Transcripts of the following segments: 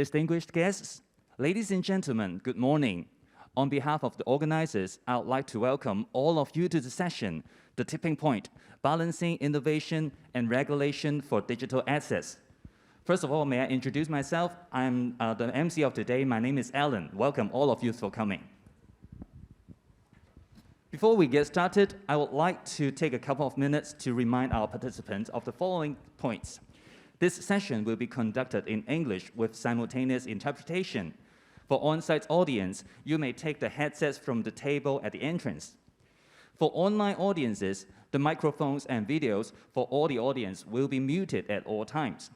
Distinguished guests, ladies and gentlemen, good morning. On behalf of the organizers, I would like to welcome all of you to the session, The Tipping Point, Balancing Innovation and Regulation for Digital Assets. First of all, may I introduce myself? I'm the MC of today. My name is Alan. Welcome all of you for coming. Before we get started, I would like to take a couple of minutes to remind our participants of the following points. This session will be conducted in English with simultaneous interpretation. For on-site audience, you may take the headsets from the table at the entrance. For online audiences, the microphones and videos for all the audience will be muted at all times.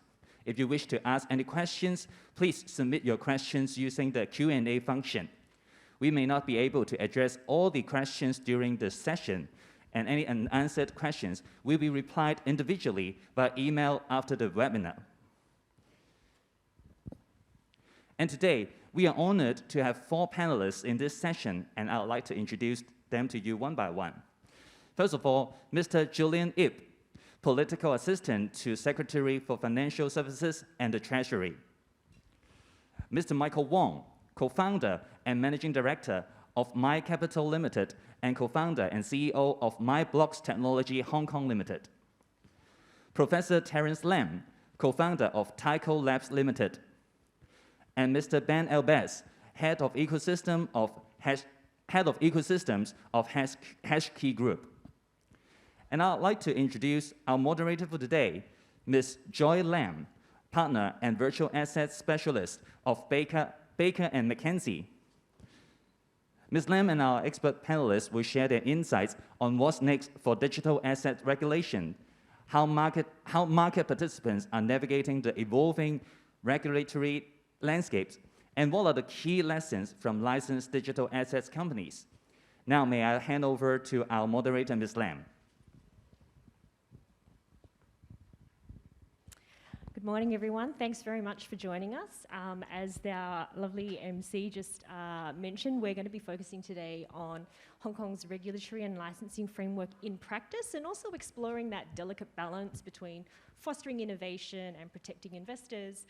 If you wish to ask any questions, please submit your questions using the Q&A function. We may not be able to address all the questions during the session, and any unanswered questions will be replied individually by email after the webinar. And today, we are honored to have 4 panelists in this session, and I would like to introduce them to you one by one. First of all, Mr. Julian Ip, Political Assistant to Secretary for Financial Services and the Treasury. Mr. Michael Wong, Co-founder and Managing Director of My Capital Limited and co-founder and CEO of MyBlocks Technology Hong Kong Limited. Professor Terence Lam, co-founder of Tyco Labs Limited. And Mr. Ben Elbaz, Head of Ecosystems of HashKey Group. And I'd like to introduce our moderator for today, Ms. Joy Lam, Partner and Virtual Assets Specialist of Baker and McKenzie. Ms. Lam and our expert panelists will share their insights on what's next for digital asset regulation, how market participants are navigating the evolving regulatory landscapes, and what are the key lessons from licensed digital assets companies. Now, may I hand over to our moderator, Ms. Lam. Good morning, everyone. Thanks very much for joining us. As our lovely MC just mentioned, we're going to be focusing today on Hong Kong's regulatory and licensing framework in practice, and also exploring that delicate balance between fostering innovation and protecting investors,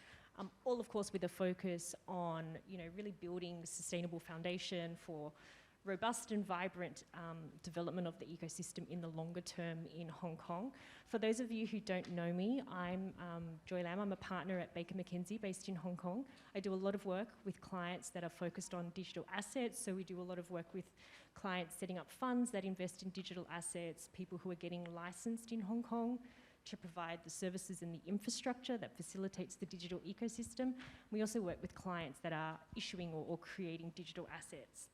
all of course with a focus on really building a sustainable foundation for robust and vibrant development of the ecosystem in the longer term in Hong Kong. For those of you who don't know me, I'm Joy Lam. I'm a partner at Baker McKenzie based in Hong Kong. I do a lot of work with clients that are focused on digital assets. So we do a lot of work with clients setting up funds that invest in digital assets, people who are getting licensed in Hong Kong to provide the services and the infrastructure that facilitates the digital ecosystem. We also work with clients that are issuing or creating digital assets.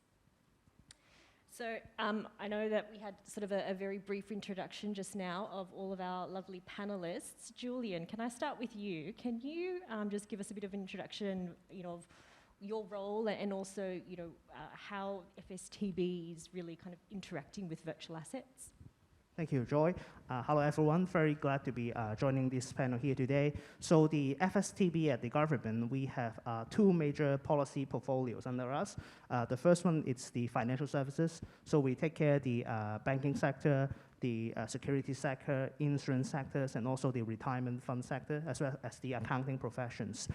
So I know that we had sort of a very brief introduction just now of all of our lovely panelists. Julian, can I start with you? Can you just give us a bit of an introduction, of your role and also, how FSTB is really kind of interacting with virtual assets? Thank you, Joy. Hello, everyone. Very glad to be joining this panel here today. So the FSTB at the government, we have 2 major policy portfolios under us. The first one is the financial services. So we take care of the banking sector, the security sector, insurance sectors, and also the retirement fund sector, as well as the accounting professions.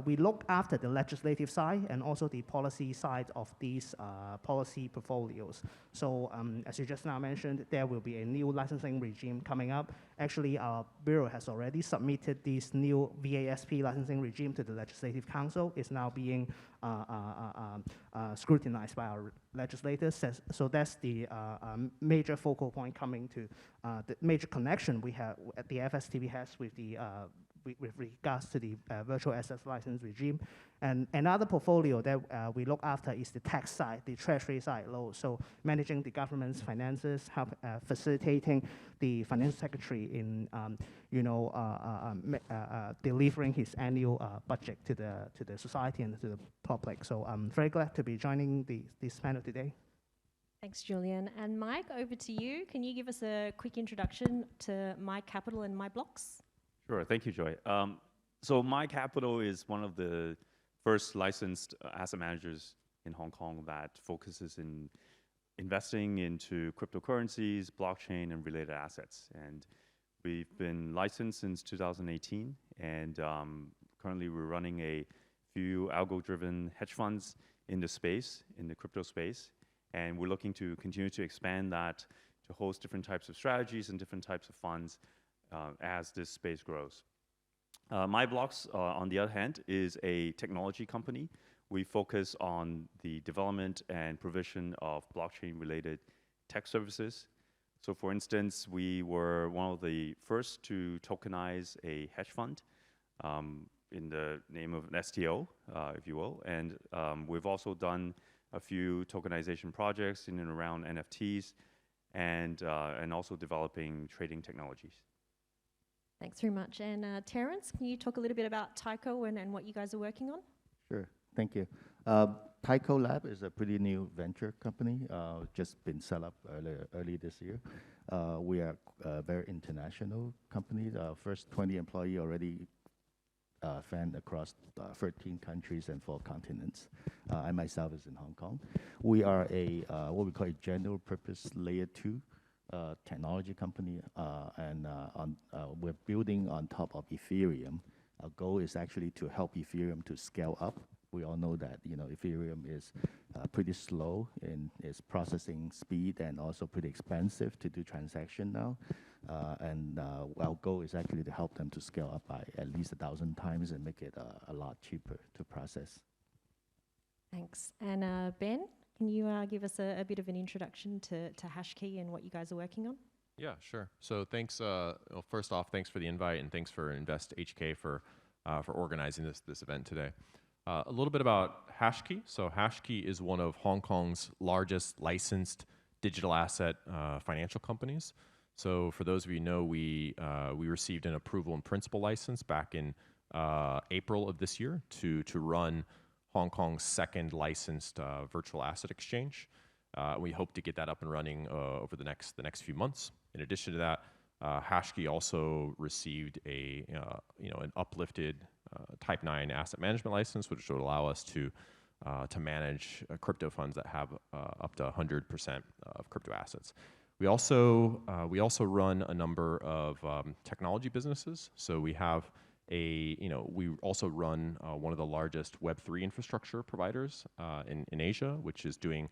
We look after the legislative side and also the policy side of these policy portfolios. So as you just now mentioned, there will be a new licensing regime coming up. Actually, our Bureau has already submitted this new VASP licensing regime to the Legislative Council. It's now being scrutinized by our legislators. So that's the major focal point coming to the major connection we have at the FSTB has with the with regards to the virtual assets license regime. And another portfolio that we look after is the tax side, the treasury side. So managing the government's finances, facilitating the finance secretary in delivering his annual budget to the society and to the public. So I'm very glad to be joining this panel today. Thanks, Julian. And Mike, over to you. Can you give us a quick introduction to My Capital and MyBlocks? Sure, thank you, Joy. So My Capital is one of the first licensed asset managers in Hong Kong that focuses in investing into cryptocurrencies, blockchain, and related assets. And we've been licensed since 2018 and currently we're running a few algo-driven hedge funds in the space, in the crypto space, and we're looking to continue to expand that to host different types of strategies and different types of funds as this space grows. MyBlocks, on the other hand, is a technology company. We focus on the development and provision of blockchain-related tech services. So for instance, we were one of the first to tokenize a hedge fund in the name of an STO, if you will. And we've also done a few tokenization projects in and around NFTs and also developing trading technologies. Thanks very much. And Terence, can you talk a little bit about Tyco and what you guys are working on? Sure, thank you. Tyco Lab is a pretty new venture company, just been set up early this year. We are a very international company. First 20 employees already fanned across 13 countries and 4 continents. I myself is in Hong Kong. We are a what we call a general purpose layer 2 technology company, and we're building on top of Ethereum. Our goal is actually to help Ethereum to scale up. We all know that Ethereum is pretty slow in its processing speed and also pretty expensive to do transaction now. And our goal is actually to help them to scale up by at least 1,000 times and make it a lot cheaper to process. Thanks. And Ben, can you give us a bit of an introduction to HashKey and what you guys are working on? Yeah, sure. So thanks. Well, first off, thanks for the invite, and thanks for InvestHK for organizing this event today. A little bit about HashKey. So HashKey is one of Hong Kong's largest licensed digital asset financial companies. So for those of you who know, we received an approval in principle license back in April of this year to run Hong Kong's second licensed virtual asset exchange. We hope to get that up and running over the next few months. In addition to that, HashKey also received an uplifted Type 9 asset management license, which would allow us to manage crypto funds that have up to 100% of crypto assets. We also run a number of technology businesses. So we have we also run one of the largest Web3 infrastructure providers in Asia, which is doing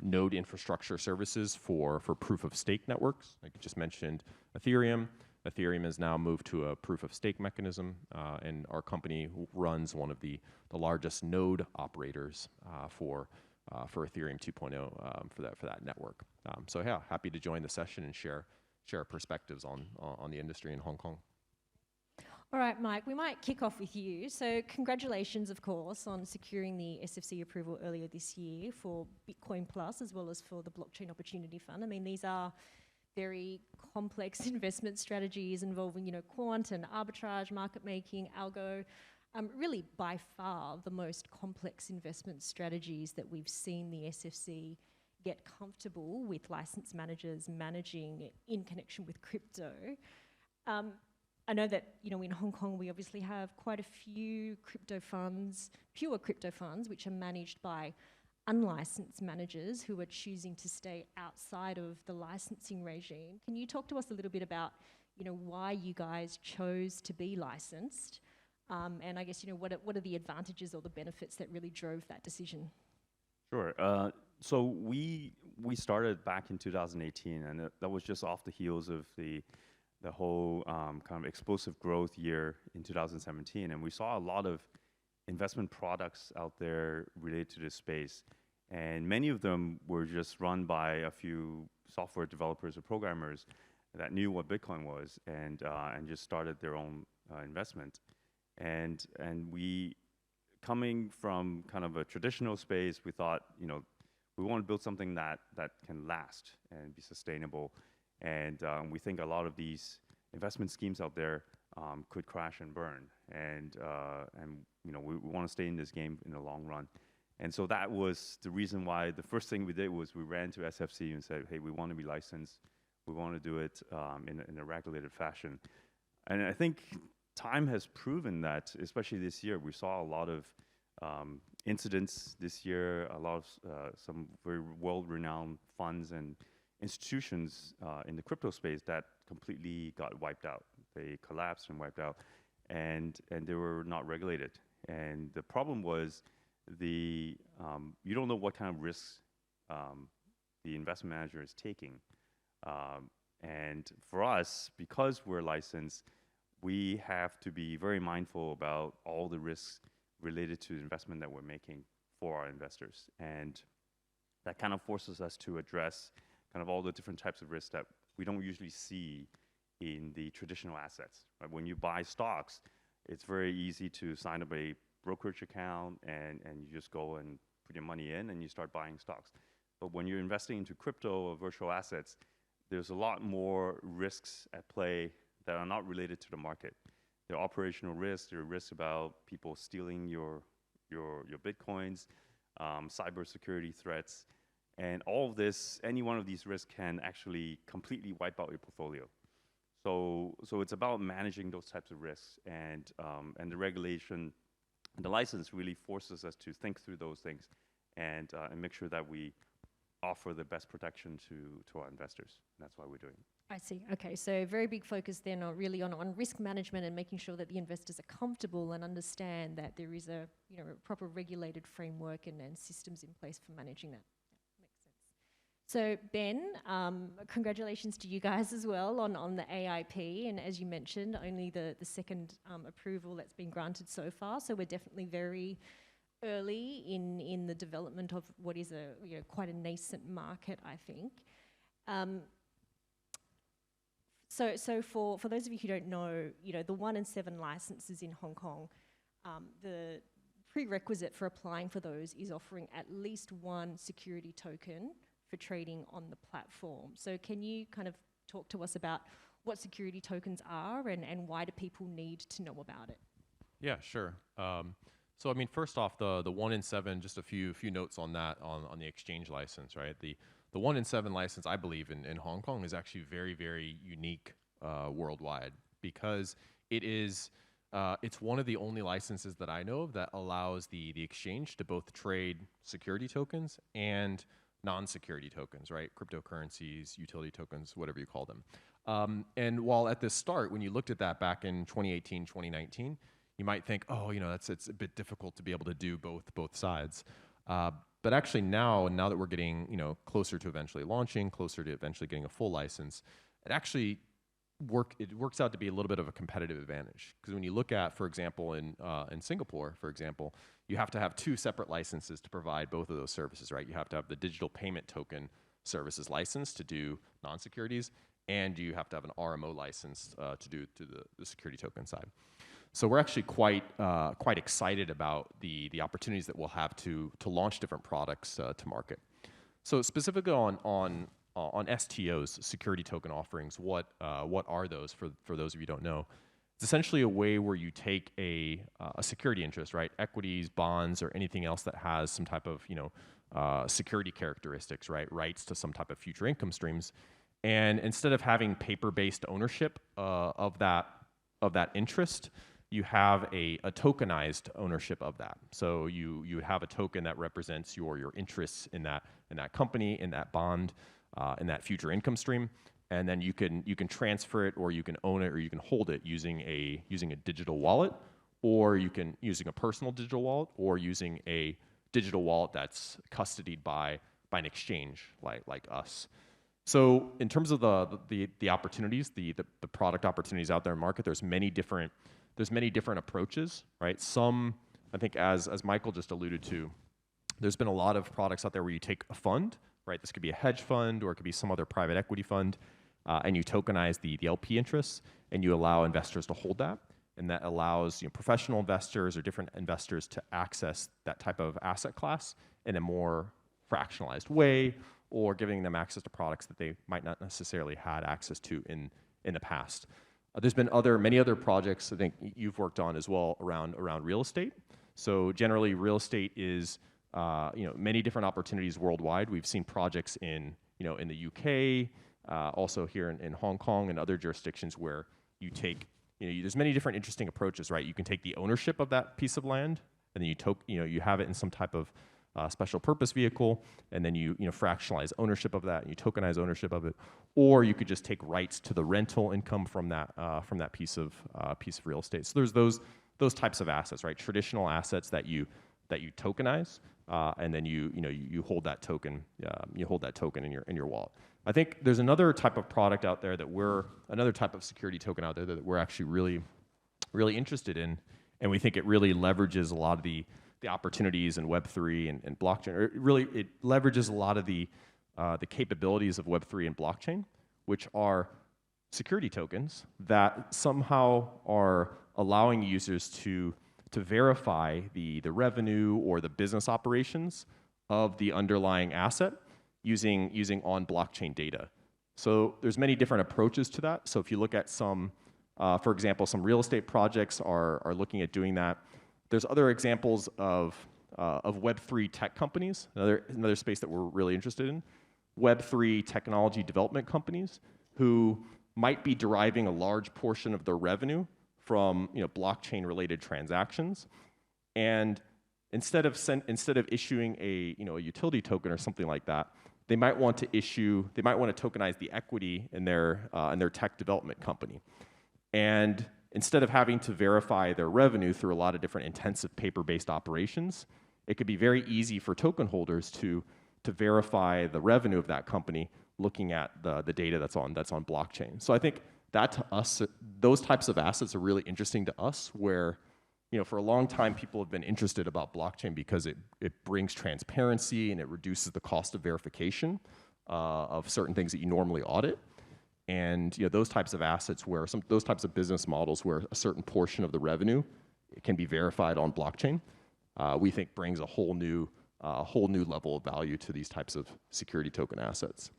node infrastructure services for proof of stake networks. Like I just mentioned, Ethereum. Ethereum has now moved to a proof of stake mechanism, and our company runs one of the largest node operators for Ethereum 2.0 for that network. So yeah, happy to join the session and share perspectives on the industry in Hong Kong. All right, Mike, we might kick off with you. So congratulations, of course, on securing the SFC approval earlier this year for Bitcoin Plus as well as for the Blockchain Opportunity Fund. I mean, these are very complex investment strategies involving, quant and arbitrage, market making, algo, really by far the most complex investment strategies that we've seen the SFC get comfortable with licensed managers managing in connection with crypto. I know that, in Hong Kong, we obviously have quite a few crypto funds, pure crypto funds, which are managed by unlicensed managers who are choosing to stay outside of the licensing regime. Can you talk to us a little bit about, why you guys chose to be licensed? And I guess, what are the advantages or the benefits that really drove that decision? Sure. So we started back in 2018, and that was just off the heels of the whole kind of explosive growth year in 2017. And we saw a lot of investment products out there related to this space. And many of them were just run by a few software developers or programmers that knew what Bitcoin was and just started their own investment. And we, coming from kind of a traditional space, we thought, we want to build something that can last and be sustainable. And we think a lot of these investment schemes out there could crash and burn. And we want to stay in this game in the long run. And so that was the reason why the first thing we did was we ran to SFC and said, hey, we want to be licensed. We want to do it in a regulated fashion. And I think time has proven that, especially this year, we saw a lot of incidents this year, a lot of some very world-renowned funds and institutions in the crypto space that completely got wiped out. They collapsed and wiped out. and they were not regulated. And the problem was you don't know what kind of risks the investment manager is taking. And for us, because we're licensed, we have to be very mindful about all the risks related to the investment that we're making for our investors. And that kind of forces us to address kind of all the different types of risks that we don't usually see in the traditional assets. Right? When you buy stocks, it's very easy to sign up a brokerage account and you just go and put your money in and you start buying stocks. But when you're investing into crypto or virtual assets, there's a lot more risks at play that are not related to the market. There are operational risks, there are risks about people stealing your Bitcoins, cybersecurity threats, and all of this, any one of these risks can actually completely wipe out your portfolio. So it's about managing those types of risks, and the regulation, and the license really forces us to think through those things and make sure that we offer the best protection to our investors. That's why we're doing it. I see. Okay, so very big focus then on really on risk management and making sure that the investors are comfortable and understand that there is a a proper regulated framework and systems in place for managing that. Yeah, makes sense. So Ben, congratulations to you guys as well on the AIP, and as you mentioned, only the second approval that's been granted so far. So we're definitely very early in the development of what is a quite a nascent market, I think. So for those of you who don't know, the 1 in 7 licenses in Hong Kong, the prerequisite for applying for those is offering at least one security token for trading on the platform. So can you kind of talk to us about what security tokens are and why do people need to know about it? Yeah, sure. So I mean, first off, the 1 in 7, just a few notes on that on the exchange license, right? The 1 in 7 license, I believe, in Hong Kong is actually very, very unique worldwide, because it is it's one of the only licenses that I know of that allows the exchange to both trade security tokens and non-security tokens, right? Cryptocurrencies, utility tokens, whatever you call them. And while at the start, when you looked at that back in 2018, 2019, you might think, oh, it's a bit difficult to be able to do both sides. But actually now that we're getting closer to eventually launching, closer to eventually getting a full license, it actually works out to be a little bit of a competitive advantage. Because when you look at, for example, in Singapore, for example, you have to have 2 separate licenses to provide both of those services, right? You have to have the digital payment token services license to do non-securities, and you have to have an RMO license to do the security token side. So we're actually quite excited about the opportunities that we'll have to launch different products to market. So specifically on STOs, security token offerings, what are those for those of you who don't know? It's essentially a way where you take a security interest, right? Equities, bonds, or anything else that has some type of security characteristics, right? Rights to some type of future income streams, and instead of having paper-based ownership of that interest, you have a tokenized ownership of that. So you have a token that represents your interests in that company, in that bond, in that future income stream, and then you can transfer it, or you can own it, or you can hold it using a digital wallet, or you can using a personal digital wallet, or using a digital wallet that's custodied by an exchange like us. So in terms of the opportunities, the product opportunities out there in the market, there's many different approaches, right? Some, I think, as Michael just alluded to, there's been a lot of products out there where you take a fund, right? This could be a hedge fund, or it could be some other private equity fund, and you tokenize the LP interests, and you allow investors to hold that, and that allows professional investors or different investors to access that type of asset class in a more fractionalized way, or giving them access to products that they might not necessarily had access to in the past. There's been many other projects I think you've worked on as well around real estate. So generally, real estate is many different opportunities worldwide. We've seen projects in the UK, also here in Hong Kong and other jurisdictions where you take there's many different interesting approaches, right? You can take the ownership of that piece of land, and then you have it in some type of special purpose vehicle, and then you fractionalize ownership of that, and you tokenize ownership of it, or you could just take rights to the rental income from that piece of real estate. So there's those types of assets, right? Traditional assets that you tokenize, and then you hold that token in your wallet. I think there's another type of product out there another type of security token out there that we're actually really interested in, and we think it really leverages a lot of the opportunities in Web3 and blockchain. It leverages a lot of the capabilities of Web3 and blockchain, which are security tokens that somehow are allowing users to verify the revenue or the business operations of the underlying asset using on-blockchain data. So there's many different approaches to that. So if you look at for example, some real estate projects are looking at doing that. There's other examples of Web3 tech companies, another space that we're really interested in. Web3 technology development companies who might be deriving a large portion of their revenue from blockchain-related transactions, and instead of issuing a utility token or something like that, they might want to tokenize the equity in their tech development company. And instead of having to verify their revenue through a lot of different intensive paper-based operations, it could be very easy for token holders to verify the revenue of that company looking at the data that's on blockchain. So I think that to us, those types of assets are really interesting to us, where for a long time people have been interested about blockchain because it brings transparency and it reduces the cost of verification of certain things that you normally audit. And those types of assets, those types of business models where a certain portion of the revenue can be verified on blockchain, we think brings a whole new level of value to these types of security token assets.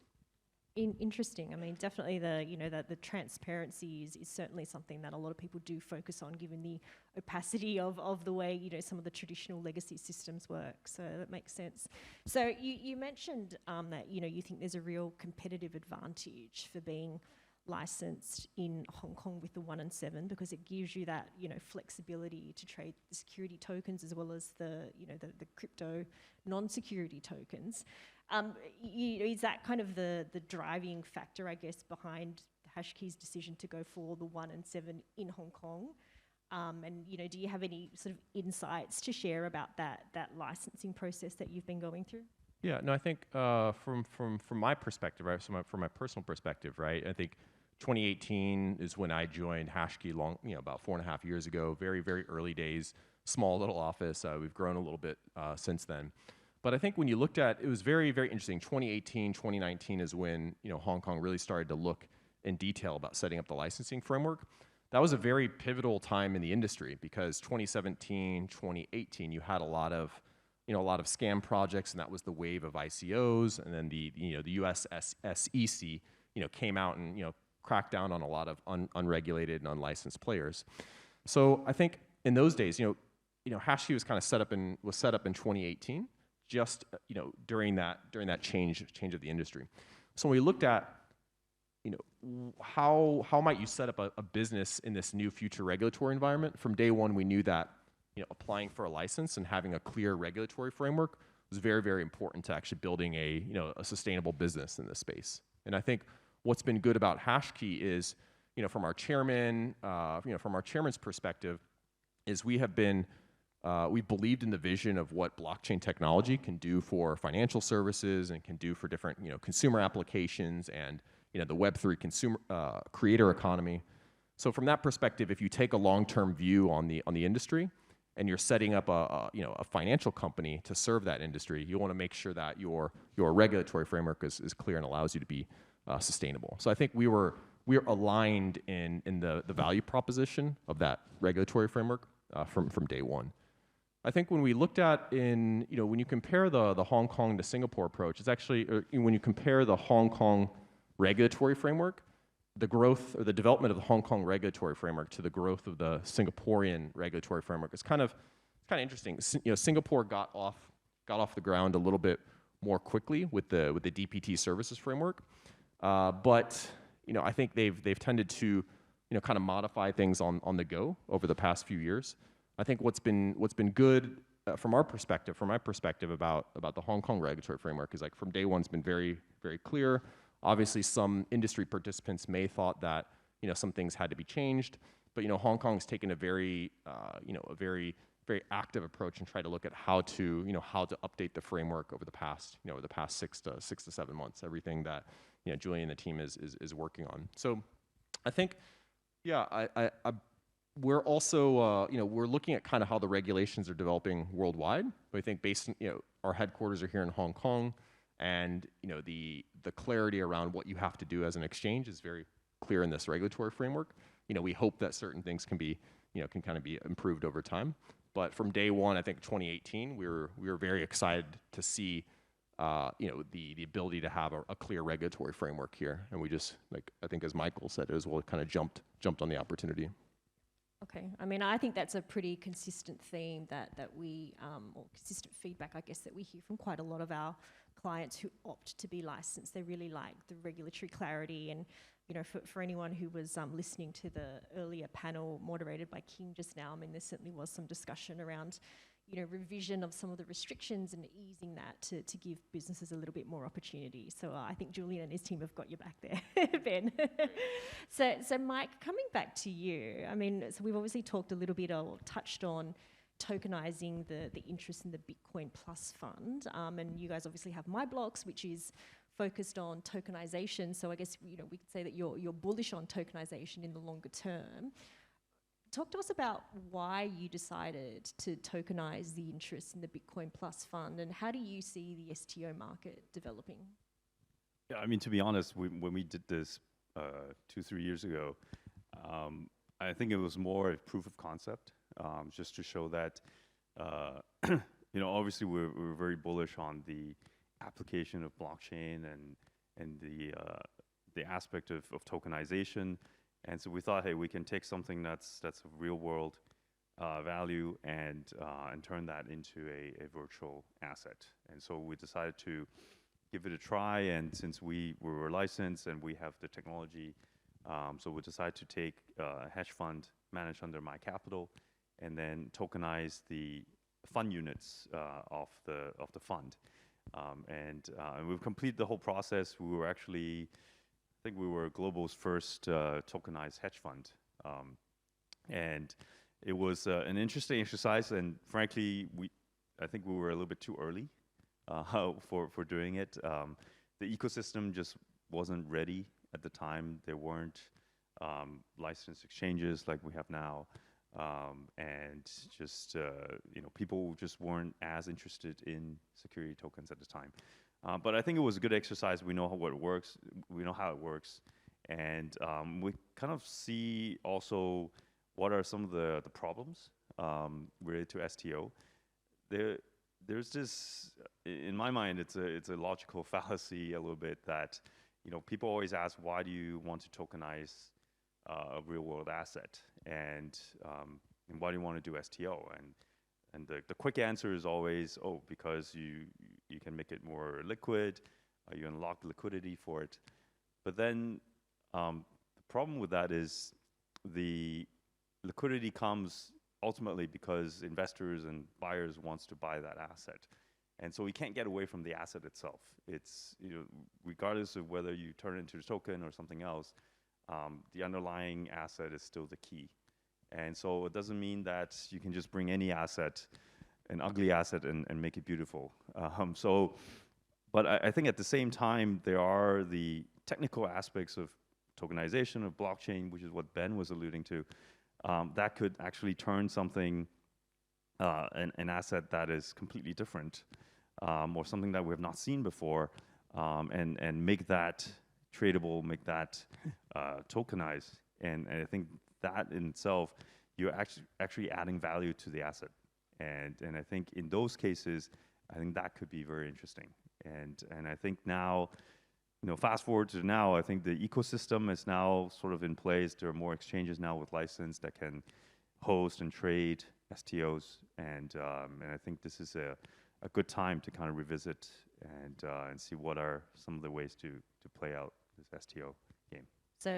Interesting. I mean, definitely the transparency is certainly something that a lot of people do focus on, given the opacity of the way some of the traditional legacy systems work. So that makes sense. So you mentioned that you think there's a real competitive advantage for being licensed in Hong Kong with the 1 and 7, because it gives you that flexibility to trade the security tokens as well as the crypto non-security tokens. Is that kind of the driving factor, I guess, behind HashKey's decision to go for the 1 and 7 in Hong Kong? And do you have any sort of insights to share about that licensing process that you've been going through? Yeah, no, I think from my perspective, right, from my personal perspective, right, I think 2018 is when I joined HashKey about 4.5 years ago, very, very early days, small little office. We've grown a little bit since then. But I think when you looked at, it was very, very interesting. 2018, 2019 is when Hong Kong really started to look in detail about setting up the licensing framework. That was a very pivotal time in the industry, because 2017, 2018, you had a lot of scam projects, and that was the wave of ICOs, and then the US SEC came out and cracked down on a lot of unregulated and unlicensed players. So I think in those days, HashKey was kind of set up in 2018. Just during that change of the industry. So when we looked at how might you set up a business in this new future regulatory environment, from day one we knew that applying for a license and having a clear regulatory framework was very, very important to actually building a sustainable business in this space. And I think what's been good about HashKey is from our chairman's perspective, is we believed in the vision of what blockchain technology can do for financial services and can do for different consumer applications and the Web3 consumer creator economy. So from that perspective, if you take a long-term view on the industry and you're setting up a financial company to serve that industry, you want to make sure that your regulatory framework is clear and allows you to be sustainable. So I think we're aligned in the value proposition of that regulatory framework from day one. I think when we looked at when you compare the Hong Kong to Singapore approach, it's actually, when you compare the Hong Kong regulatory framework, the growth or the development of the Hong Kong regulatory framework to the growth of the Singaporean regulatory framework is kind of interesting. Singapore got off the ground a little bit more quickly with the DPT services framework, but I think they've tended to kind of modify things on the go over the past few years. I think what's been good from our perspective, from my perspective about the Hong Kong regulatory framework is like from day one, it's been very, very clear. Obviously, some industry participants may thought that, some things had to be changed, but, Hong Kong's taken a very, a very, very active approach and try to look at how to update the framework over the past, over the past 6 to 7 months, everything that, Julian and the team is working on. So I think, yeah, we're also, we're looking at kind of how the regulations are developing worldwide. But I think based on, our headquarters are here in Hong Kong, and the clarity around what you have to do as an exchange is very clear in this regulatory framework. We hope that certain things can be, can kind of be improved over time. But from day one, I think 2018, we were very excited to see, the ability to have a clear regulatory framework here, and we just, like I think as Michael said as well, kind of jumped on the opportunity. Okay, I mean, I think that's a pretty consistent theme that we, or consistent feedback, I guess, that we hear from quite a lot of our clients who opt to be licensed. They really like the regulatory clarity, and for anyone who was listening to the earlier panel moderated by King just now, I mean, there certainly was some discussion around, revision of some of the restrictions and easing that to give businesses a little bit more opportunity. So I think Julian and his team have got your back there, Ben. So Mike, coming back to you, I mean, so we've obviously talked a little bit or touched on tokenizing the interest in the Bitcoin Plus fund, and you guys obviously have MyBlocks, which is focused on tokenization. So I guess we could say that you're bullish on tokenization in the longer term. Talk to us about why you decided to tokenize the interest in the Bitcoin Plus fund, and how do you see the STO market developing? Yeah, I mean, to be honest, when we did this 2-3 years ago, I think it was more a proof of concept, just to show that, obviously we're very bullish on the application of blockchain and the aspect of tokenization. And so we thought, hey, we can take something that's a real world value and turn that into a virtual asset. And so we decided to give it a try. And since we were licensed and we have the technology, so we decided to take a hedge fund managed under My Capital and then tokenize the fund units of the fund. And we've completed the whole process. We were actually, I think we were global's first tokenized hedge fund. And it was an interesting exercise, and frankly, I think we were a little bit too early for doing it. The ecosystem just wasn't ready at the time. There weren't licensed exchanges like we have now. And just, people just weren't as interested in security tokens at the time. But I think it was a good exercise. We know how it works. We know how it works. And we kind of see also what are some of the problems related to STO. There's this, in my mind, it's a logical fallacy a little bit that, people always ask, why do you want to tokenize a real world asset? And why do you want to do STO? And the quick answer is always, because you can make it more liquid, you unlock liquidity for it. But then the problem with that is the liquidity comes ultimately because investors and buyers wants to buy that asset. And so we can't get away from the asset itself. It's, regardless of whether you turn it into a token or something else, the underlying asset is still the key. And so it doesn't mean that you can just bring any asset, an ugly asset, and make it beautiful. But I think at the same time, there are the technical aspects of tokenization of blockchain, which is what Ben was alluding to, that could actually turn something, an asset that is completely different, or something that we have not seen before, and make that tradable, make that tokenized. And I think that in itself, you're actually adding value to the asset. And I think in those cases, I think that could be very interesting. And I think now, fast forward to now, I think the ecosystem is now sort of in place. There are more exchanges now with license that can host and trade STOs. And I think this is a good time to kind of revisit and see what are some of the ways to play out this STO game.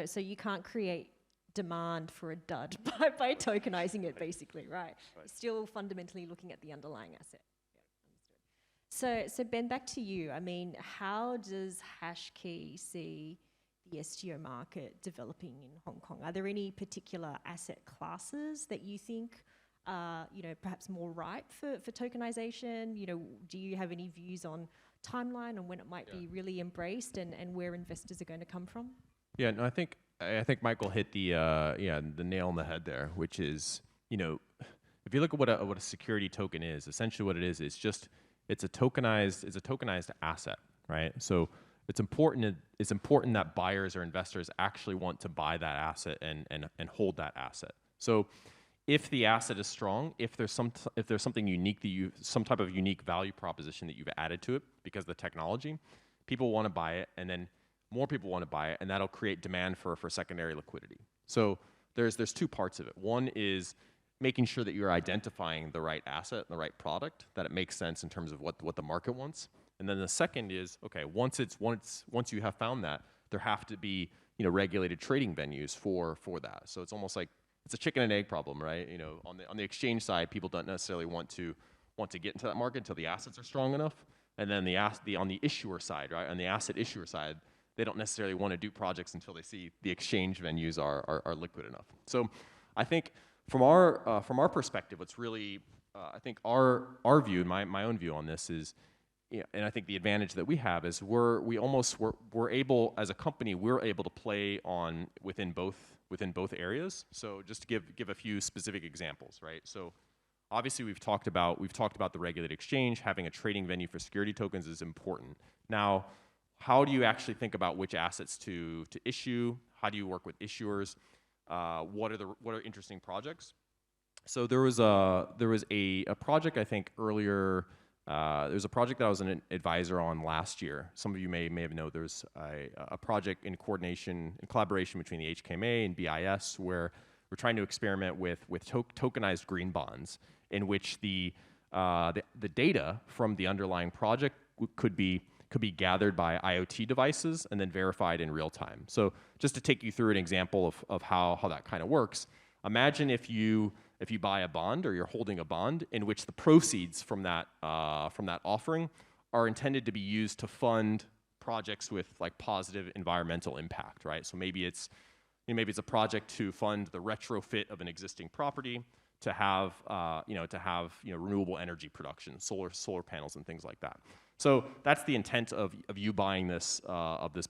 So you can't create demand for a dud by tokenizing it, basically, right? Still fundamentally looking at the underlying asset. So Ben, back to you. I mean, how does HashKey see the STO market developing in Hong Kong? Are there any particular asset classes that you think are, perhaps more ripe for tokenization? Do you have any views on timeline and when it might be really embraced and where investors are going to come from? Yeah, no, I think Michael hit the nail on the head there, which is, if you look at what a security token is, essentially what it is it's a tokenized asset, right? So it's important that buyers or investors actually want to buy that asset and hold that asset. So if the asset is strong, if there's something unique some type of unique value proposition that you've added to it because of the technology, people want to buy it, and then more people want to buy it, and that'll create demand for secondary liquidity. So there's two parts of it. One is making sure that you're identifying the right asset and the right product, that it makes sense in terms of what the market wants. And then the second is, okay, once you have found that, there have to be regulated trading venues for that. So it's almost like it's a chicken and egg problem, right? On the exchange side, people don't necessarily want to get into that market until the assets are strong enough. And then on the issuer side, right, on the asset issuer side, they don't necessarily want to do projects until they see the exchange venues are liquid enough. So I think from our perspective, what's really I think our view, my own view on this is, and I think the advantage that we have is we're able as a company, we're able to play within both areas. So just to give a few specific examples, right? So obviously we've talked about the regulated exchange. Having a trading venue for security tokens is important. Now, how do you actually think about which assets to issue? How do you work with issuers? What are interesting projects? So there was a project, I think earlier. There was a project that I was an advisor on last year. Some of you may have known there's a project in collaboration between the HKMA and BIS, where we're trying to experiment with tokenized green bonds, in which the data from the underlying project could be gathered by IoT devices and then verified in real time. So just to take you through an example of how that kind of works, imagine if you buy a bond or you're holding a bond in which the proceeds from that offering are intended to be used to fund projects with like positive environmental impact, right? So maybe it's a project to fund the retrofit of an existing property to have renewable energy production, solar panels and things like that. So that's the intent of you buying this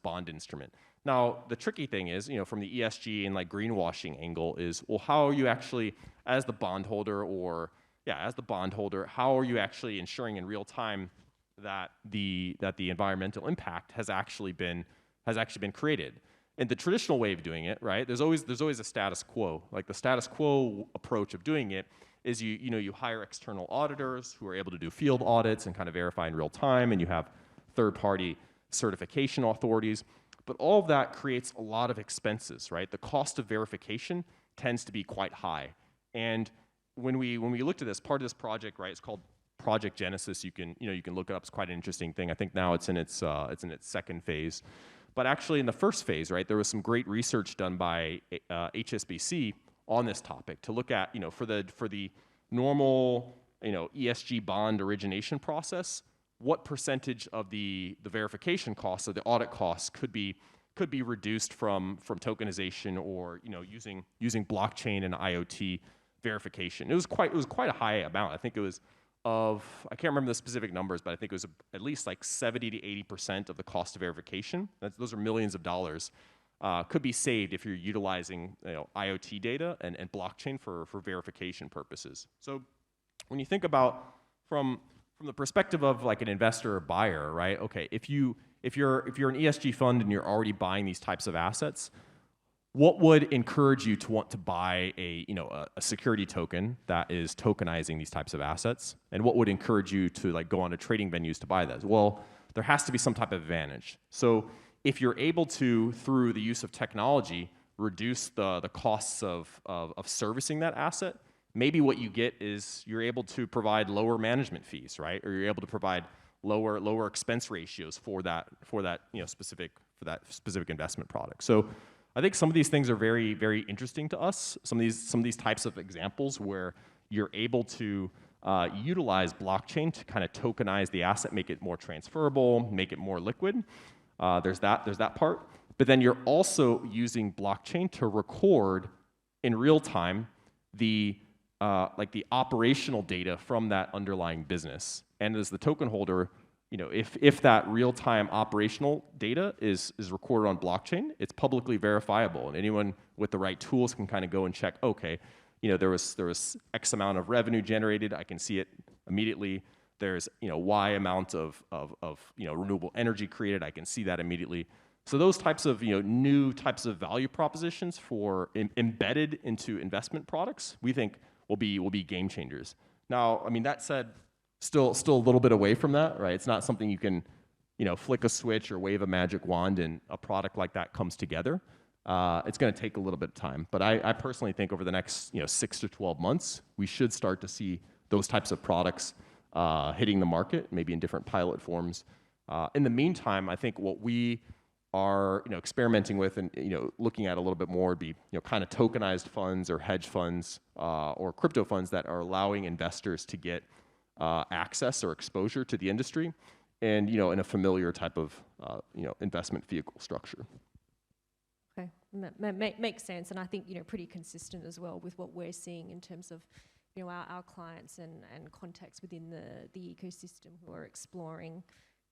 bond instrument. Now, the tricky thing is, from the ESG and like greenwashing angle is, well, how are you actually, as the bondholder, how are you actually ensuring in real time that the environmental impact has actually been created? In the traditional way of doing it, right? There's always a status quo. Like the status quo approach of doing it is you hire external auditors who are able to do field audits and kind of verify in real time, and you have third-party certification authorities. But all of that creates a lot of expenses, right? The cost of verification tends to be quite high. And when we looked at this, part of this project, right, it's called Project Genesis. You can look it up. It's quite an interesting thing. I think now it's in its second phase. But actually, in the first phase, right, there was some great research done by HSBC on this topic to look at, for the normal, ESG bond origination process, what percentage of the verification costs or the audit costs could be reduced from tokenization or using blockchain and IoT verification. It was quite a high amount. I think it was I can't remember the specific numbers, but I think it was at least like 70 to 80% of the cost of verification. Those are millions of dollars. Could be saved if you're utilizing IoT data and blockchain for verification purposes. So when you think about from the perspective of like an investor or buyer, right? Okay, if you're an ESG fund and you're already buying these types of assets, what would encourage you to want to buy a security token that is tokenizing these types of assets? And what would encourage you to like go on to trading venues to buy those? Well, there has to be some type of advantage. So if you're able to, through the use of technology, reduce the costs of servicing that asset, maybe what you get is you're able to provide lower management fees, right? Or you're able to provide lower expense ratios for that specific investment product. So I think some of these things are very, very interesting to us. Some of these types of examples where you're able to utilize blockchain to kind of tokenize the asset, make it more transferable, make it more liquid. There's that part. But then you're also using blockchain to record in real time the operational data from that underlying business. And as the token holder, if that real-time operational data is recorded on blockchain, it's publicly verifiable, and anyone with the right tools can kind of go and check, okay, there was X amount of revenue generated, I can see it immediately. There's Y amount of renewable energy created, I can see that immediately. So those types of new types of value propositions for embedded into investment products, we think will be game changers. Now, I mean, that said, still a little bit away from that, right? It's not something you can, flick a switch or wave a magic wand and a product like that comes together. It's going to take a little bit of time, but I personally think over the next 6 to 12 months, we should start to see those types of products hitting the market, maybe in different pilot forms. In the meantime, I think what we are experimenting with and looking at a little bit more would be kind of tokenized funds or hedge funds or crypto funds that are allowing investors to get access or exposure to the industry, and in a familiar type of investment vehicle structure. Okay, makes sense, and I think pretty consistent as well with what we're seeing in terms of our clients and contacts within the ecosystem who are exploring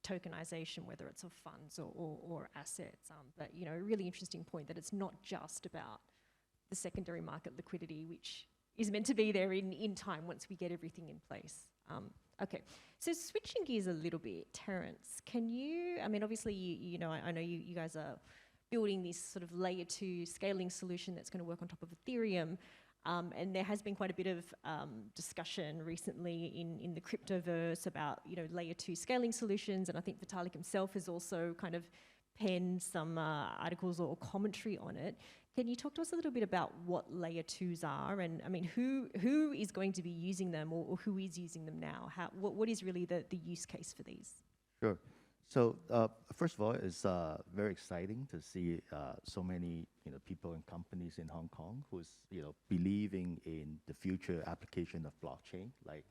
tokenization, whether it's of funds or assets. But a really interesting point that it's not just about the secondary market liquidity, which is meant to be there in time once we get everything in place. Okay, so switching gears a little bit, Terence, can you, I mean, obviously, I know you guys are building this sort of layer 2 scaling solution that's going to work on top of Ethereum. And there has been quite a bit of discussion recently in the cryptoverse about layer 2 scaling solutions, and I think Vitalik himself has also kind of penned some articles or commentary on it. Can you talk to us a little bit about what layer 2s are, and I mean who is going to be using them, or who is using them now? What is really the use case for these? Sure. So first of all, it's very exciting to see so many people and companies in Hong Kong who's believing in the future application of blockchain, like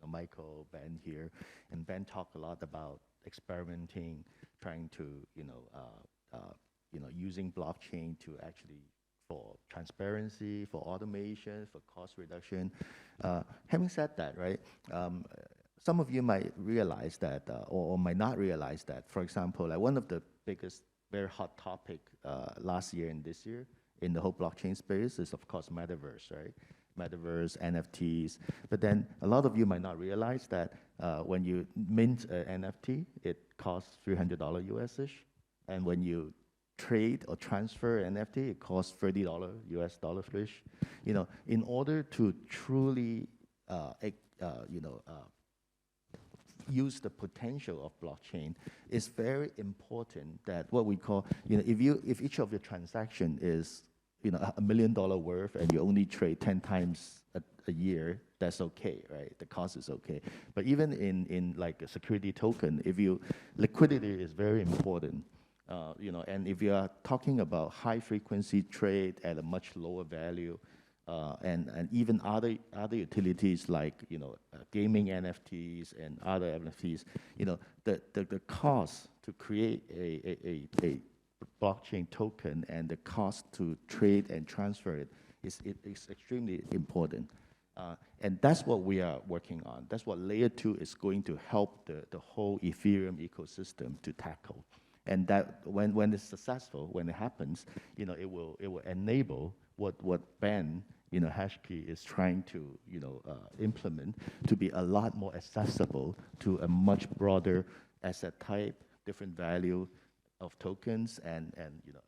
Michael, Ben here, and Ben talked a lot about experimenting, trying to using blockchain to actually for transparency, for automation, for cost reduction. Having said that, right? Some of you might realize that, or might not realize that. For example, like one of the biggest, very hot topic last year and this year in the whole blockchain space is, of course, metaverse, right? Metaverse, NFTs. But then a lot of you might not realize that when you mint an NFT, it costs $300 US-ish, and when you trade or transfer an NFT, it costs $30 US dollar-ish. In order to truly, use the potential of blockchain, it's very important that what we call, if each of your transaction is, $1 million worth and you only trade 10 times a year, that's okay, right? The cost is okay. But even in like a security token, liquidity is very important. And if you are talking about high frequency trade at a much lower value, and even other utilities like gaming NFTs and other NFTs, the cost to create a blockchain token and the cost to trade and transfer it is extremely important, and that's what we are working on. That's what layer 2 is going to help the whole Ethereum ecosystem to tackle, and that when it's successful, when it happens, it will enable what Ben, HashKey is trying to, implement to be a lot more accessible to a much broader asset type, different value of tokens, and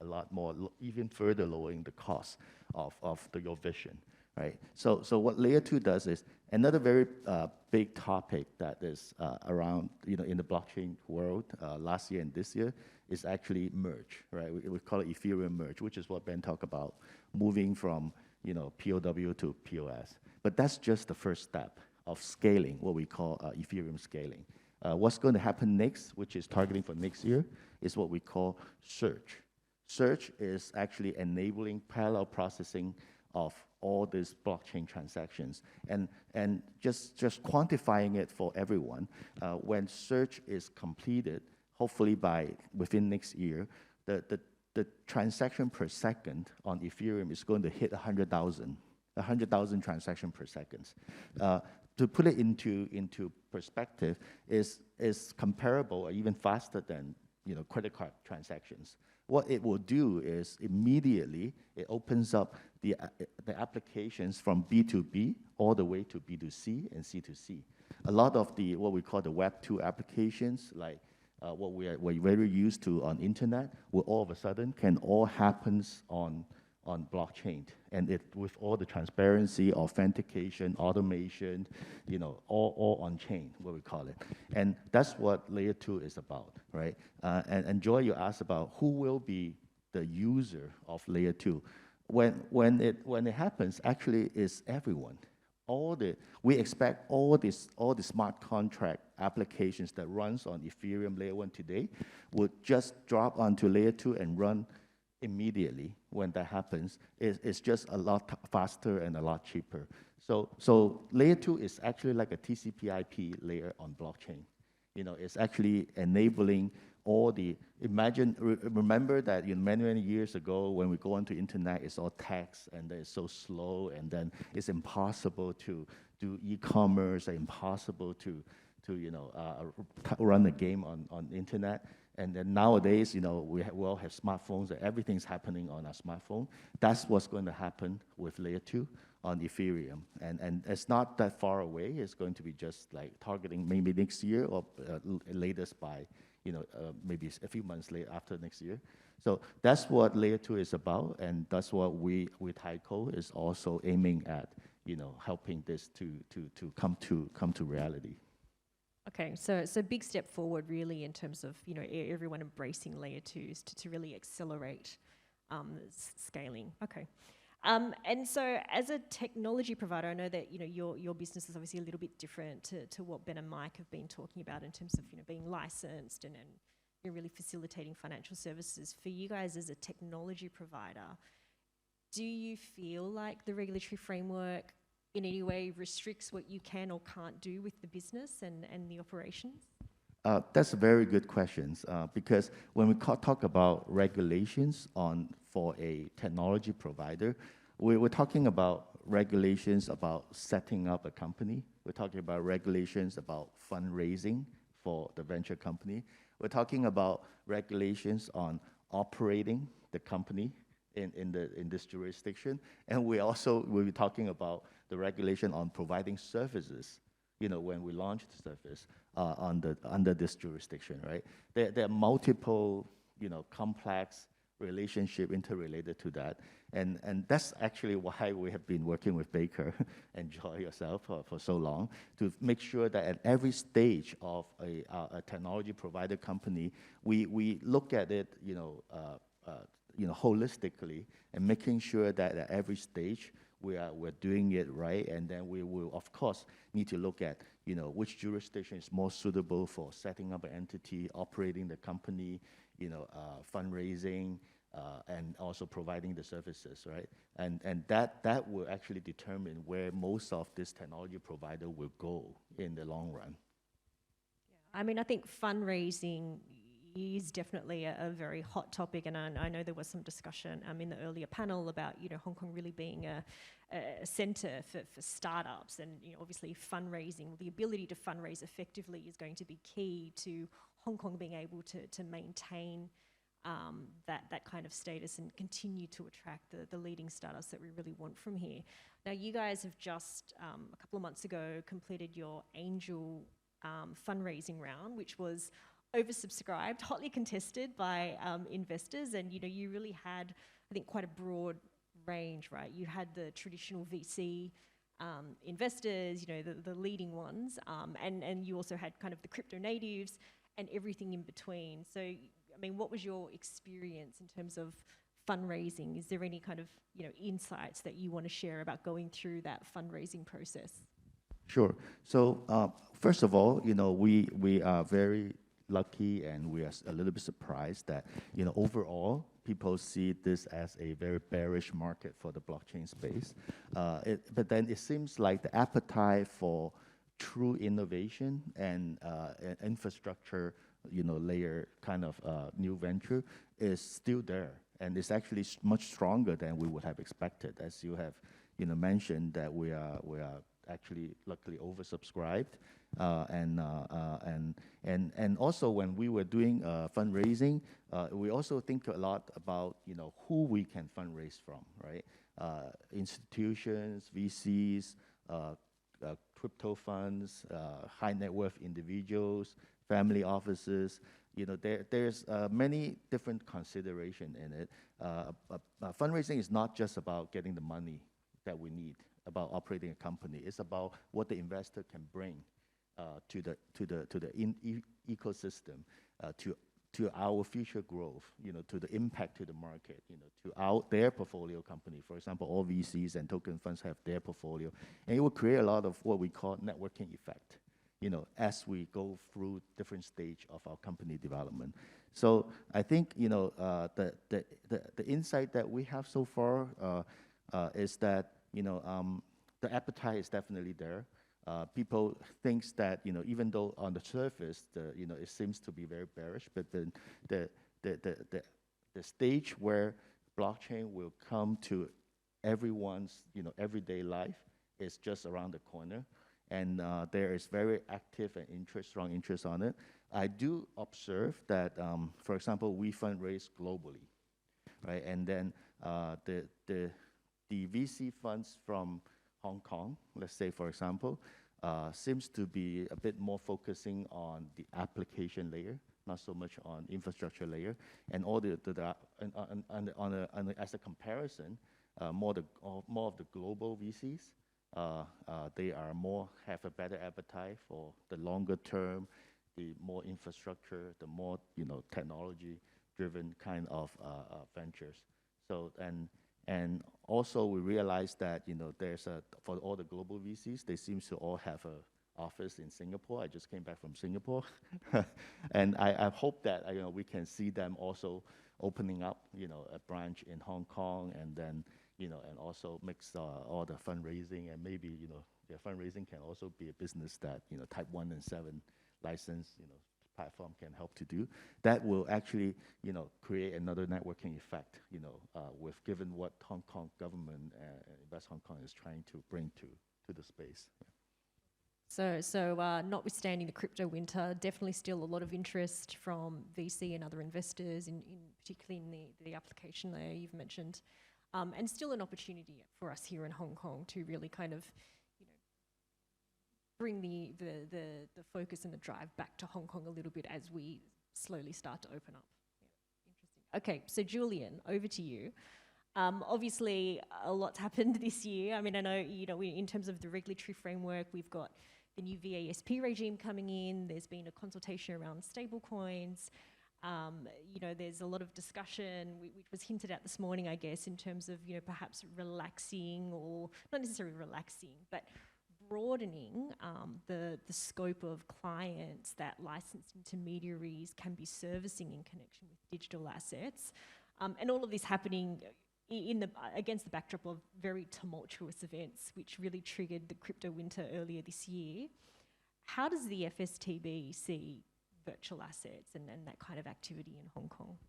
a lot more, even further lowering the cost of your vision, right? So what layer 2 does is another very big topic that is around, in the blockchain world last year and this year is actually merge, right? We call it Ethereum merge, which is what Ben talked about, moving from POW to POS. But that's just the first step of scaling, what we call Ethereum scaling. What's going to happen next, which is targeting for next year, is what we call Surge. Search is actually enabling parallel processing of all these blockchain transactions. And just quantifying it for everyone, when search is completed, hopefully within next year, the transaction per second on Ethereum is going to hit 100,000 transactions per second. To put it into perspective, is comparable or even faster than credit card transactions. What it will do is immediately it opens up the applications from B2B all the way to B2C and C2C. A lot of what we call the Web 2 applications, like what we're very used to on internet, will all of a sudden can all happens on blockchain, and with all the transparency, authentication, automation, all on chain, what we call it. And that's what layer 2 is about, right? And Joy, you asked about who will be the user of layer 2. When it happens, actually is everyone. We expect all the smart contract applications that runs on Ethereum layer 1 today would just drop onto layer 2 and run immediately. When that happens, it's just a lot faster and a lot cheaper. So layer 2 is actually like a TCP/IP layer on blockchain. It's actually enabling all the, remember that many years ago when we go onto internet, it's all text and it's so slow, and then it's impossible to do e-commerce, impossible to run a game on internet. And then nowadays, we all have smartphones, and everything's happening on our smartphone. That's what's going to happen with layer 2 on Ethereum. And it's not that far away. It's going to be just like targeting maybe next year or latest by, maybe a few months later after next year. So that's what layer 2 is about, and that's what we with Tyco is also aiming at, helping this to come to reality. Okay, so big step forward really in terms of everyone embracing layer 2s to really accelerate scaling. Okay, and so as a technology provider, I know that your business is obviously a little bit different to what Ben and Mike have been talking about in terms of being licensed and you're really facilitating financial services. For you guys as a technology provider, do you feel like the regulatory framework in any way restricts what you can or can't do with the business and the operations? That's a very good question, because when we talk about regulations for a technology provider, we're talking about regulations about setting up a company. We're talking about regulations about fundraising for the venture company. We're talking about regulations on operating the company in this jurisdiction, and we'll be talking about the regulation on providing services, when we launch the service under this jurisdiction, right? There are multiple, complex relationship interrelated to that, and that's actually why we have been working with Baker and Joy yourself for so long to make sure that at every stage of a technology provider company, we look at it, holistically, and making sure that at every stage we're doing it right. And then we will, of course, need to look at which jurisdiction is more suitable for setting up an entity, operating the company, fundraising, and also providing the services, right? And that will actually determine where most of this technology provider will go in the long run. Yeah. I mean, I think fundraising is definitely a very hot topic, and I know there was some discussion in the earlier panel about Hong Kong really being a centre for startups, and obviously fundraising, the ability to fundraise effectively is going to be key to Hong Kong being able to maintain that kind of status and continue to attract the leading startups that we really want from here. Now, you guys have just a couple of months ago completed your angel fundraising round, which was oversubscribed, hotly contested by investors, and you really had, I think, quite a broad range, right? You had the traditional VC investors, the leading ones, and you also had kind of the crypto natives and everything in between. So, I mean, what was your experience in terms of fundraising? Is there any kind of insights that you want to share about going through that fundraising process? Sure. So first of all, we are very lucky, and we are a little bit surprised that overall people see this as a very bearish market for the blockchain space. But then it seems like the appetite for true innovation and infrastructure, layer kind of new venture is still there, and it's actually much stronger than we would have expected. As you have, mentioned, that we are actually luckily oversubscribed, and also when we were doing fundraising, we also think a lot about who we can fundraise from, right? Institutions, VCs, crypto funds, high net worth individuals, family offices. There's many different considerations in it. Fundraising is not just about getting the money that we need, about operating a company. It's about what the investor can bring to the ecosystem, to our future growth, to the impact to the market, to their portfolio company. For example, all VCs and token funds have their portfolio, and it will create a lot of what we call networking effect, as we go through different stage of our company development. So I think, the insight that we have so far is that, the appetite is definitely there. People thinks that, even though on the surface, it seems to be very bearish, but the stage where blockchain will come to everyone's, everyday life is just around the corner. And there is very active and strong interest on it. I do observe that, for example, we fundraise globally, right? And then the VC funds from Hong Kong, let's say, for example, seems to be a bit more focusing on the application layer, not so much on infrastructure layer, and all as a comparison, more of the global VCs. They have a better appetite for the longer term, the more infrastructure, the more technology-driven kind of ventures. So and also we realize that there's for all the global VCs, they seem to all have a office in Singapore. I just came back from Singapore, and I hope that we can see them also opening up a branch in Hong Kong, and then and also mix all the fundraising, and maybe their fundraising can also be a business that Type 1 and 7 license platform can help to do. That will actually create another networking effect with given what Hong Kong government Invest Hong Kong is trying to bring to the space. So notwithstanding the crypto winter, definitely still a lot of interest from VC and other investors, particularly in the application layer you've mentioned. And still an opportunity for us here in Hong Kong to really kind of, bring the focus and the drive back to Hong Kong a little bit as we slowly start to open up. Yeah, interesting. Okay, so Julian, over to you. Obviously, a lot's happened this year. I mean, I know, in terms of the regulatory framework, we've got the new VASP regime coming in. There's been a consultation around stablecoins. There's a lot of discussion, which was hinted at this morning, I guess, in terms of, perhaps relaxing, or not necessarily relaxing, but broadening the scope of clients that licensed intermediaries can be servicing in connection with digital assets. And all of this happening against the backdrop of very tumultuous events, which really triggered the crypto winter earlier this year. How does the FSTB see virtual assets and that kind of activity in Hong Kong?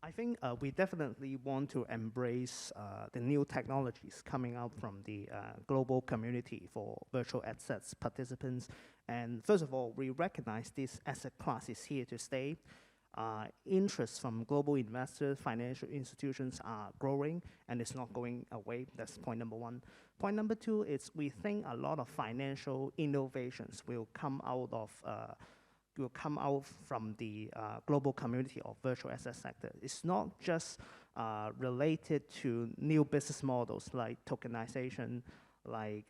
I think we definitely want to embrace the new technologies coming out from the global community for virtual assets participants. And first of all, we recognize this asset class is here to stay. Interest from global investors, financial institutions are growing, and it's not going away. That's point number one. Point number two is we think a lot of financial innovations will come out from the global community of virtual asset sector. It's not just related to new business models like tokenization, like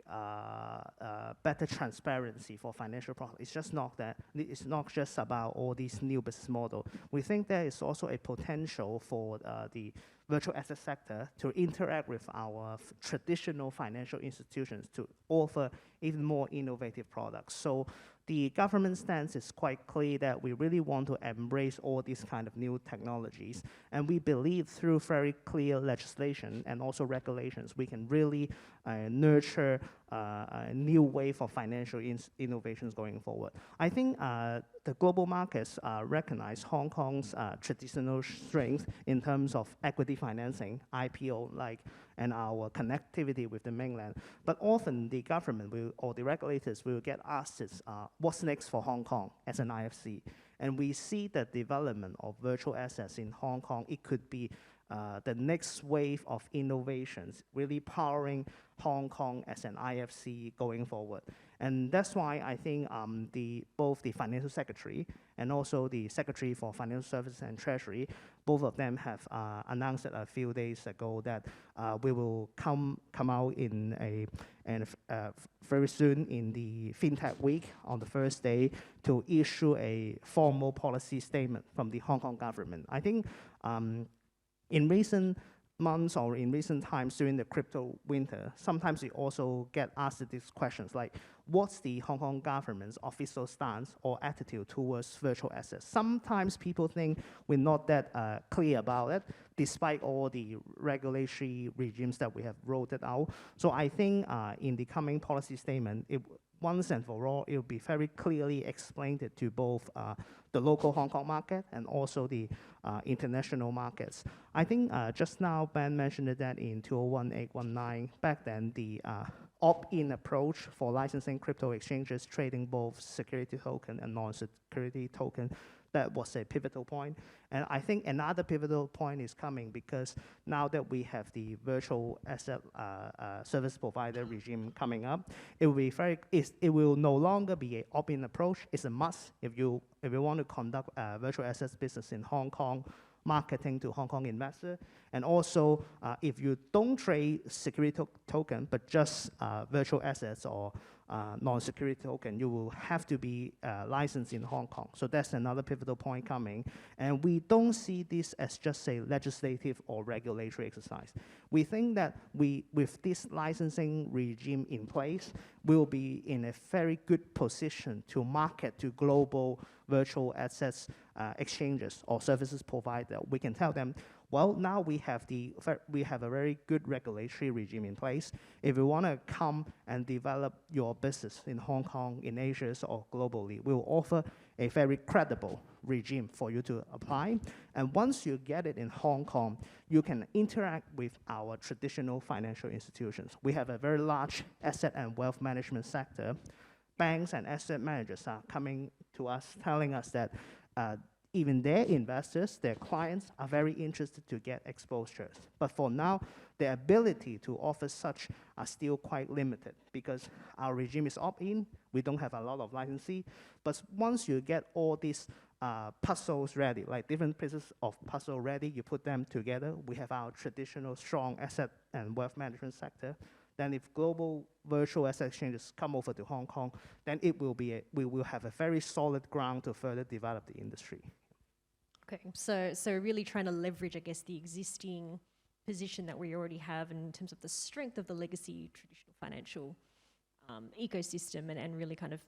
better transparency for financial products. It's just not that. It's not just about all these new business models. We think there is also a potential for the virtual asset sector to interact with our traditional financial institutions to offer even more innovative products. So the government stance is quite clear that we really want to embrace all these kind of new technologies. And we believe through very clear legislation and also regulations, we can really nurture a new wave of financial innovations going forward. I think the global markets recognize Hong Kong's traditional strength in terms of equity financing, IPO, and our connectivity with the mainland. But often the government or the regulators will get asked is, what's next for Hong Kong as an IFC? And we see the development of virtual assets in Hong Kong. It could be the next wave of innovations, really powering Hong Kong as an IFC going forward. And that's why I think both the Financial Secretary and also the Secretary for Financial Services and Treasury, both of them have announced a few days ago that we will come out very soon in the FinTech week on the first day to issue a formal policy statement from the Hong Kong government. I think in recent months or in recent times during the crypto winter, sometimes we also get asked these questions like, what's the Hong Kong government's official stance or attitude towards virtual assets? Sometimes people think we're not that clear about it, despite all the regulatory regimes that we have rolled out. So I think in the coming policy statement, once and for all, it will be very clearly explained to both the local Hong Kong market and also the international markets. I think just now Ben mentioned that in 2018-19, back then the opt-in approach for licensing crypto exchanges trading both security token and non-security token, that was a pivotal point. And I think another pivotal point is coming because now that we have the virtual asset service provider regime coming up, it will no longer be an opt-in approach. It's a must if you want to conduct virtual assets business in Hong Kong, marketing to Hong Kong investor. And also, if you don't trade security token, but just virtual assets or non-security token, you will have to be licensed in Hong Kong. So that's another pivotal point coming. And we don't see this as just a legislative or regulatory exercise. We think that with this licensing regime in place, we'll be in a very good position to market to global virtual assets exchanges or services provider. We can tell them, well, now we have a very good regulatory regime in place. If you want to come and develop your business in Hong Kong, in Asia, or globally, we'll offer a very credible regime for you to apply. And once you get it in Hong Kong, you can interact with our traditional financial institutions. We have a very large asset and wealth management sector. Banks and asset managers are coming to us, telling us that even their investors, their clients, are very interested to get exposures. But for now, the ability to offer such are still quite limited because our regime is opt-in. We don't have a lot of licensee. But once you get all these puzzles ready, like different pieces of puzzle ready, you put them together. We have our traditional strong asset and wealth management sector. Then if global virtual asset exchanges come over to Hong Kong, then we will have a very solid ground to further develop the industry. Okay, so really trying to leverage, I guess, the existing position that we already have in terms of the strength of the legacy traditional financial ecosystem and really kind of,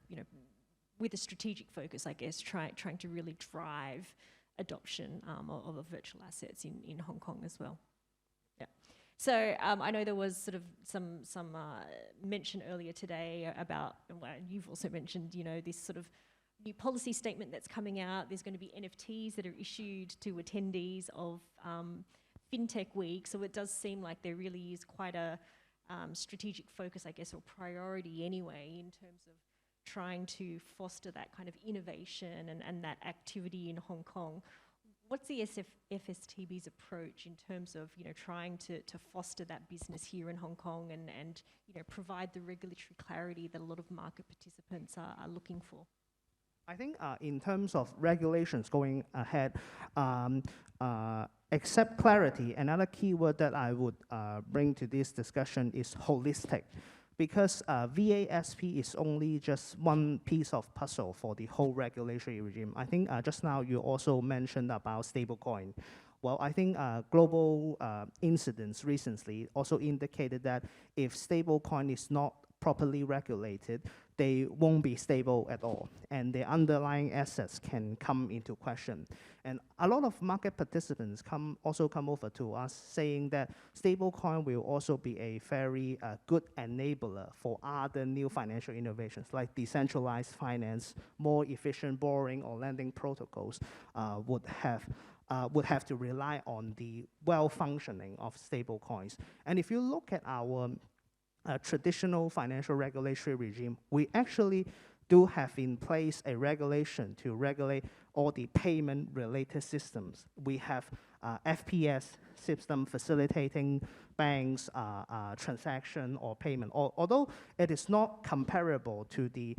with a strategic focus, I guess, trying to really drive adoption of virtual assets in Hong Kong as well. Yeah. So I know there was sort of some mention earlier today about, well, you've also mentioned, this sort of new policy statement that's coming out. There's going to be NFTs that are issued to attendees of FinTech Week. So it does seem like there really is quite a strategic focus, I guess, or priority anyway, in terms of trying to foster that kind of innovation and that activity in Hong Kong. What's the FSTB's approach in terms of trying to foster that business here in Hong Kong and provide the regulatory clarity that a lot of market participants are looking for? I think in terms of regulations going ahead, except clarity, another keyword that I would bring to this discussion is holistic. Because VASP is only just one piece of puzzle for the whole regulatory regime. I think just now you also mentioned about stablecoin. Well, I think global incidents recently also indicated that if stablecoin is not properly regulated, they won't be stable at all, and the underlying assets can come into question. And a lot of market participants also come over to us saying that stablecoin will also be a very good enabler for other new financial innovations like decentralized finance, more efficient borrowing or lending protocols would have to rely on the well-functioning of stablecoins. And if you look at our traditional financial regulatory regime, we actually do have in place a regulation to regulate all the payment-related systems. We have FPS system facilitating banks' transaction or payment. Although it is not comparable to the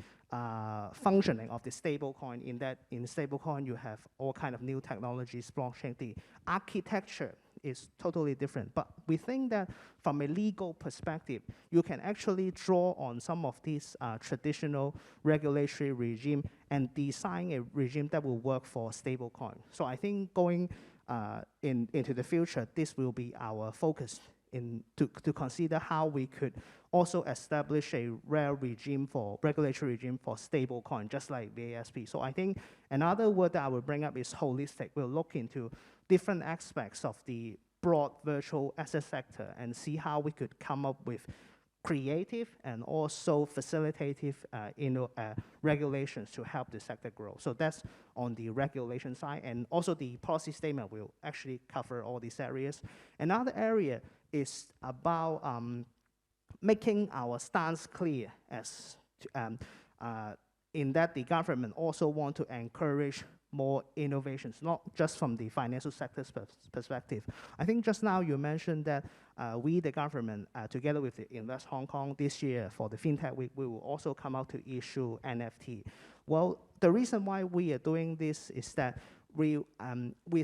functioning of the stablecoin, in that in stablecoin you have all kind of new technologies, blockchain. The architecture is totally different. But we think that from a legal perspective, you can actually draw on some of these traditional regulatory regime and design a regime that will work for stablecoin. So I think going into the future, this will be our focus to consider how we could also establish a regulatory regime for stablecoin, just like VASP. So I think another word that I will bring up is holistic. We'll look into different aspects of the broad virtual asset sector and see how we could come up with creative and also facilitative regulations to help the sector grow. So that's on the regulation side, and also the policy statement will actually cover all these areas. Another area is about making our stance clear as in that the government also want to encourage more innovations, not just from the financial sector's perspective. I think just now you mentioned that we, the government, together with the Invest Hong Kong this year for the FinTech Week, we will also come out to issue NFT. Well, the reason why we are doing this is that we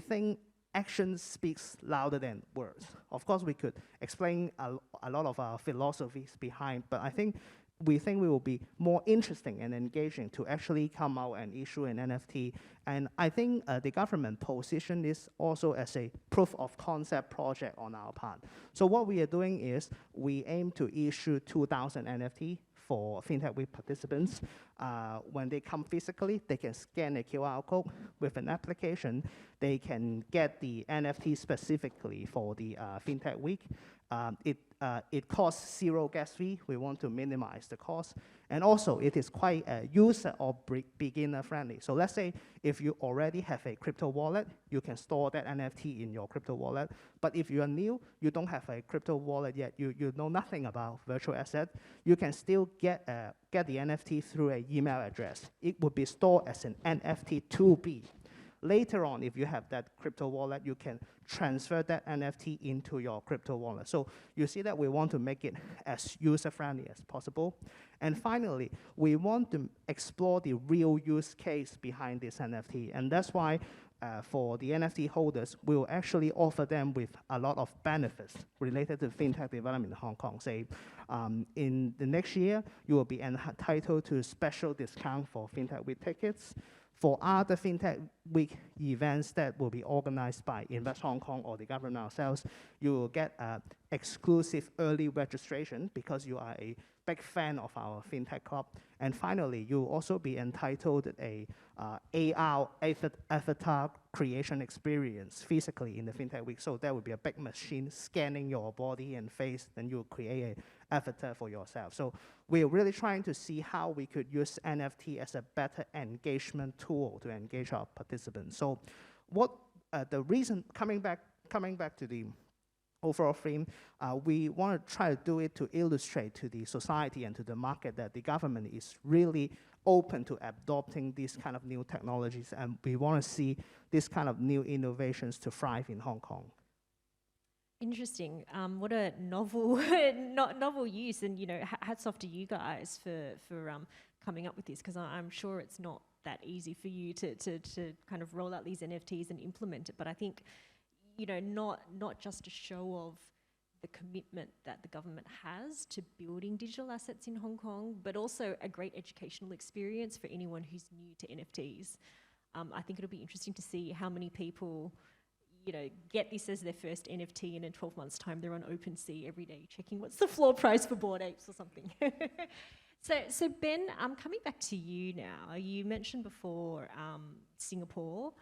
think action speaks louder than words. Of course, we could explain a lot of our philosophies behind, but we think we will be more interesting and engaging to actually come out and issue an NFT. And I think the government position this also as a proof of concept project on our part. So what we are doing is we aim to issue 2,000 NFT for FinTech Week participants. When they come physically, they can scan a QR code with an application. They can get the NFT specifically for the FinTech Week. It costs zero gas fee. We want to minimize the cost. And also, it is quite user or beginner friendly. So let's say if you already have a crypto wallet, you can store that NFT in your crypto wallet. But if you are new, you don't have a crypto wallet yet, you know nothing about virtual asset, you can still get the NFT through an email address. It would be stored as an NFT 2B. Later on, if you have that crypto wallet, you can transfer that NFT into your crypto wallet. So you see that we want to make it as user-friendly as possible. And finally, we want to explore the real use case behind this NFT. And that's why for the NFT holders, we will actually offer them with a lot of benefits related to FinTech development in Hong Kong. Say, in the next year, you will be entitled to special discount for FinTech Week tickets. For other FinTech Week events that will be organized by Invest Hong Kong or the government ourselves, you will get exclusive early registration because you are a big fan of our FinTech Club. And finally, you will also be entitled to a AR avatar creation experience physically in the FinTech Week. So there will be a big machine scanning your body and face, then you will create an avatar for yourself. So we're really trying to see how we could use NFT as a better engagement tool to engage our participants. So what the reason, coming back to the overall theme, we want to try to do it to illustrate to the society and to the market that the government is really open to adopting these kind of new technologies, and we want to see this kind of new innovations to thrive in Hong Kong. Interesting. What a novel, novel use, and hats off to you guys for coming up with this, because I'm sure it's not that easy for you to kind of roll out these NFTs and implement it. But I think not just a show of the commitment that the government has to building digital assets in Hong Kong, but also a great educational experience for anyone who's new to NFTs. I think it'll be interesting to see how many people get this as their first NFT, and in 12 months' time, they're on OpenSea every day checking what's the floor price for Bored Apes or something. So Ben, coming back to you now. You mentioned before Singapore,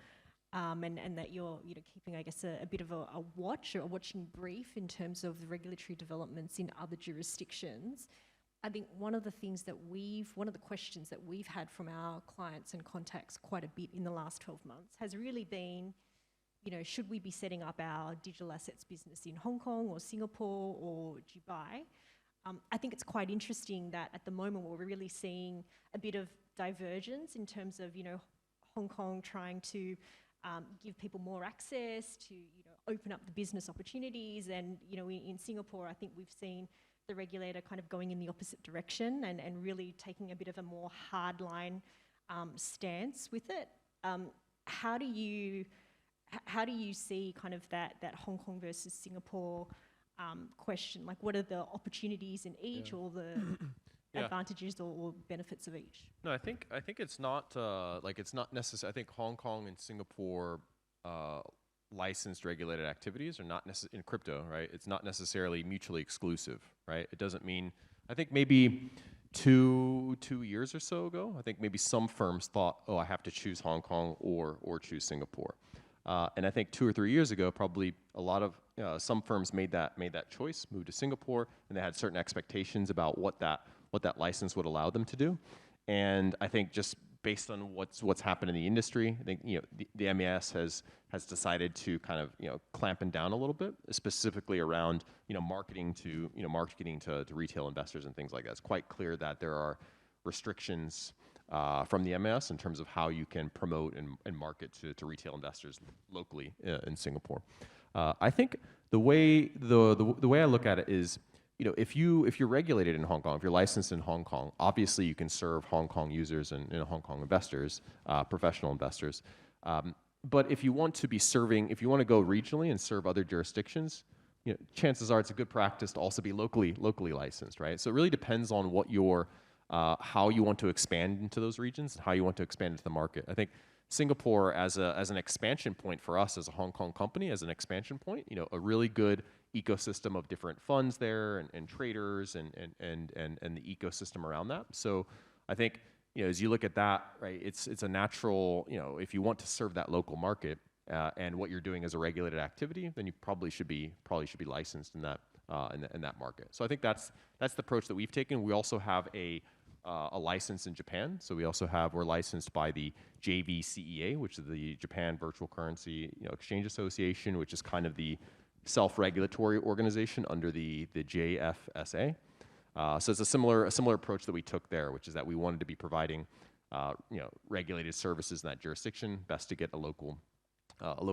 and that you're keeping, I guess, a bit of a watch or a watching brief in terms of the regulatory developments in other jurisdictions. I think one of the questions that we've had from our clients and contacts quite a bit in the last 12 months has really been, should we be setting up our digital assets business in Hong Kong or Singapore or Dubai? I think it's quite interesting that at the moment we're really seeing a bit of divergence in terms of, Hong Kong trying to give people more access to, open up the business opportunities. And, in Singapore, I think we've seen the regulator kind of going in the opposite direction and really taking a bit of a more hardline stance with it. How do you see kind of that Hong Kong versus Singapore question? Like, what are the opportunities in each, or the advantages or benefits of each? No, I think it's not it's not necessary. I think Hong Kong and Singapore licensed regulated activities are not necessarily in crypto, right? It's not necessarily mutually exclusive, right? It doesn't mean, I think maybe two years or so ago, I think maybe some firms thought, oh, I have to choose Hong Kong or choose Singapore. And I think 2 or 3 years ago, probably a lot of some firms made that choice, moved to Singapore, and they had certain expectations about what that license would allow them to do. And I think just based on what's happened in the industry, I think the MAS has decided to kind of clamping down a little bit, specifically around marketing to retail investors and things like that. It's quite clear that there are restrictions from the MAS in terms of how you can promote and market to retail investors locally in Singapore. I think the way I look at it is, if you're regulated in Hong Kong, if you're licensed in Hong Kong, obviously you can serve Hong Kong users and Hong Kong investors, professional investors. But if you want to go regionally and serve other jurisdictions, chances are it's a good practice to also be locally licensed, right? So it really depends on what how you want to expand into those regions and how you want to expand into the market. I think Singapore as an expansion point for us as a Hong Kong company, as an expansion point, a really good ecosystem of different funds there and traders and the ecosystem around that. So I think as you look at that, right, it's a natural, if you want to serve that local market and what you're doing as a regulated activity, then you probably should be licensed in that market. So I think that's the approach that we've taken. We also have a license in Japan. So we're licensed by the JVCEA, which is the Japan Virtual Currency Exchange Association, which is kind of the self-regulatory organization under the JFSA. So it's a similar approach that we took there, which is that we wanted to be providing regulated services in that jurisdiction. Best to get a local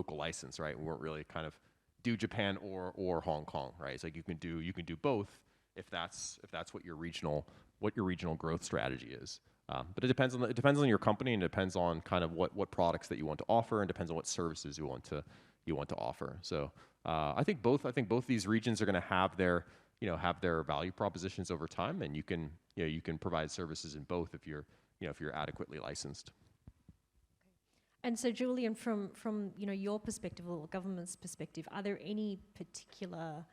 license, right? We weren't really kind of do Japan or Hong Kong, right? It's like you can do both if that's what your regional growth strategy is. But it depends on your company, and it depends on kind of what products that you want to offer, and depends on what services you want to offer. So I think both these regions are going to have their value propositions over time, and you can provide services in both if you're adequately licensed. And so, Julian, from your perspective or government's perspective, are there any particular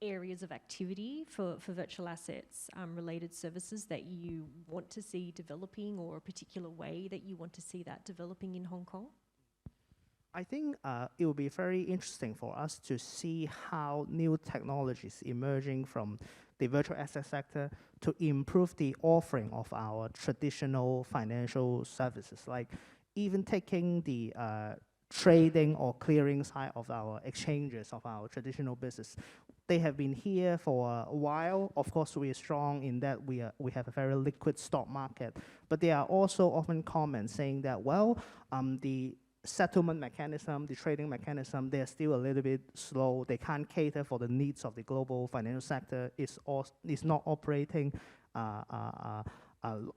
areas of activity for virtual assets related services that you want to see developing, or a particular way that you want to see that developing in Hong Kong? I think it will be very interesting for us to see how new technologies emerging from the virtual asset sector to improve the offering of our traditional financial services, like even taking the trading or clearing side of our exchanges, of our traditional business. They have been here for a while. Of course, we are strong in that we have a very liquid stock market, but there are also often comments saying that, the settlement mechanism, the trading mechanism, they're still a little bit slow. They can't cater for the needs of the global financial sector. It's not operating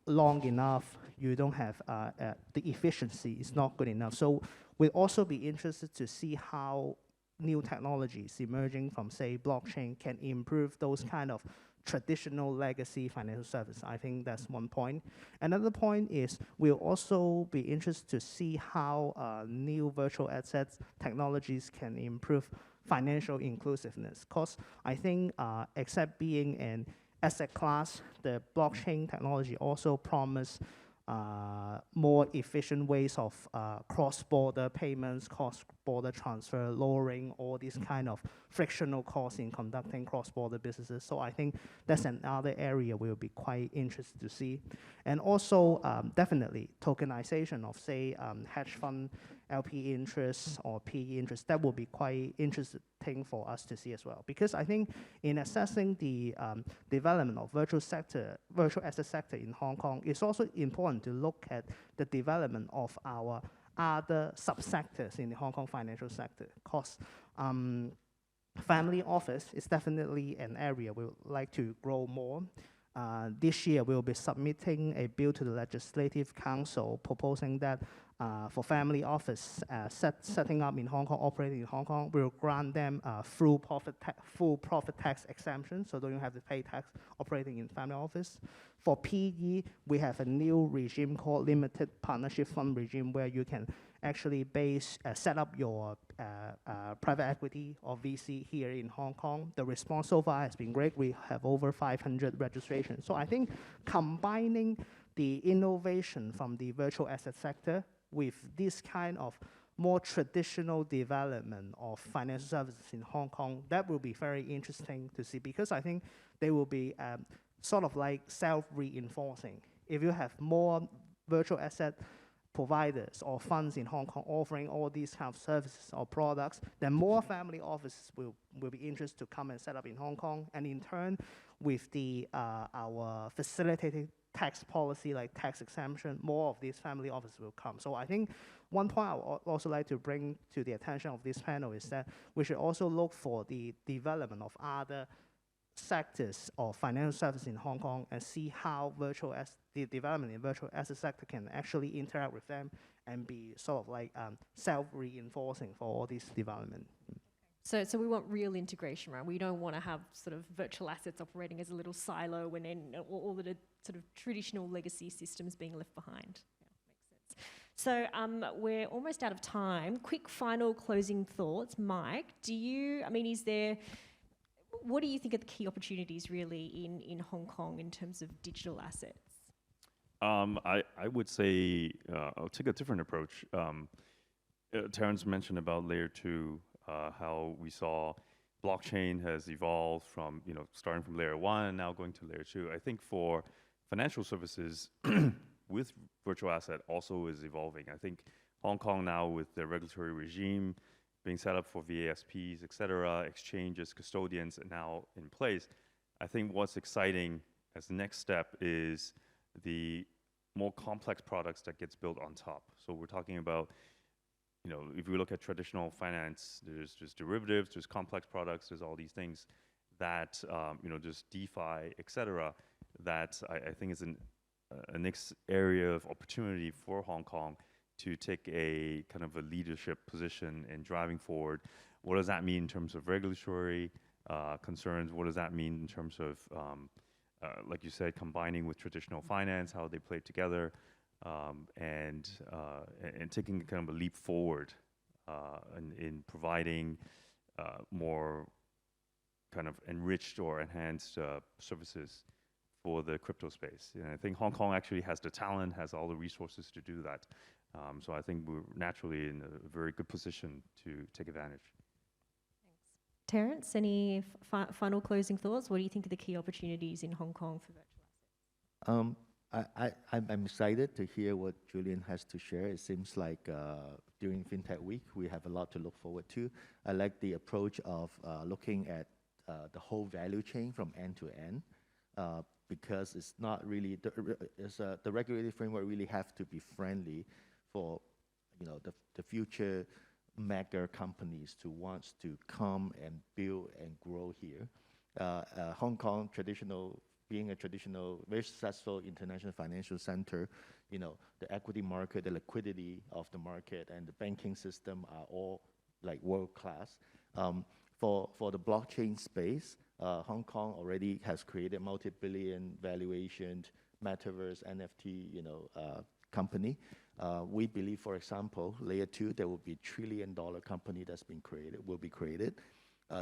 long enough. You don't have the efficiency is not good enough. So we'll also be interested to see how new technologies emerging from, say, blockchain can improve those kind of traditional legacy financial service. I think that's one point. Another point is we'll also be interested to see how new virtual assets technologies can improve financial inclusiveness. Because I think except being an asset class, the blockchain technology also promise more efficient ways of cross-border payments, cross-border transfer, lowering all these kind of frictional costs in conducting cross-border businesses. So I think that's another area we'll be quite interested to see. And also, definitely, tokenization of, say, hedge fund LP interest or PE interest, that will be quite interesting for us to see as well. Because I think in assessing the development of virtual asset sector in Hong Kong, it's also important to look at the development of our other subsectors in the Hong Kong financial sector. Because family office is definitely an area we would like to grow more. This year, we'll be submitting a bill to the Legislative Council proposing that for family office setting up in Hong Kong, operating in Hong Kong, we'll grant them full profit tax exemption, so don't have to pay tax operating in family office. For PE, we have a new regime called Limited Partnership Fund regime, where you can actually set up your private equity or VC here in Hong Kong. The response so far has been great. We have over 500 registrations. So I think combining the innovation from the virtual asset sector with this kind of more traditional development of financial services in Hong Kong, that will be very interesting to see, because I think they will be sort of like self-reinforcing. If you have more virtual asset providers or funds in Hong Kong offering all these kind of services or products, then more family offices will be interested to come and set up in Hong Kong. And in turn, with our facilitated tax policy like tax exemption, more of these family offices will come. So I think one point I would also like to bring to the attention of this panel is that we should also look for the development of other sectors of financial services in Hong Kong and see how the development in virtual asset sector can actually interact with them and be sort of like self-reinforcing for all this development. So we want real integration, right? We don't want to have sort of virtual assets operating as a little silo and then all the sort of traditional legacy systems being left behind. Yeah, makes sense. So we're almost out of time. Quick final closing thoughts. Mike, what do you think are the key opportunities really in Hong Kong in terms of digital assets? I would say I'll take a different approach. Terence mentioned about layer 2, how we saw blockchain has evolved from, starting from layer 1 and now going to layer 2. I think for financial services with virtual asset also is evolving. I think Hong Kong now, with the regulatory regime being set up for VASPs, et cetera, exchanges, custodians now in place, I think what's exciting as the next step is the more complex products that gets built on top. So we're talking about, if we look at traditional finance, there's derivatives, there's complex products, there's all these things that, just DeFi, et cetera, that I think is a next area of opportunity for Hong Kong to take a kind of a leadership position in driving forward. What does that mean in terms of regulatory concerns? What does that mean in terms of, like you said, combining with traditional finance, how they play together, and taking kind of a leap forward in providing more kind of enriched or enhanced services for the crypto space. And I think Hong Kong actually has the talent, has all the resources to do that. So I think we're naturally in a very good position to take advantage. Thanks. Terence, any final closing thoughts? What do you think are the key opportunities in Hong Kong for virtual assets? I'm excited to hear what Julian has to share. It seems like during FinTech Week, we have a lot to look forward to. I like the approach of looking at the whole value chain from end to end, because it's not really, the regulatory framework really have to be friendly for the future mega companies to want to come and build and grow here. Hong Kong being a traditional, very successful international financial center, the equity market, the liquidity of the market, and the banking system are all like world class. For the blockchain space, Hong Kong already has created multi-billion valuation, metaverse, NFT, company. We believe, for example, layer 2, there will be $1 trillion company that's been created, will be created.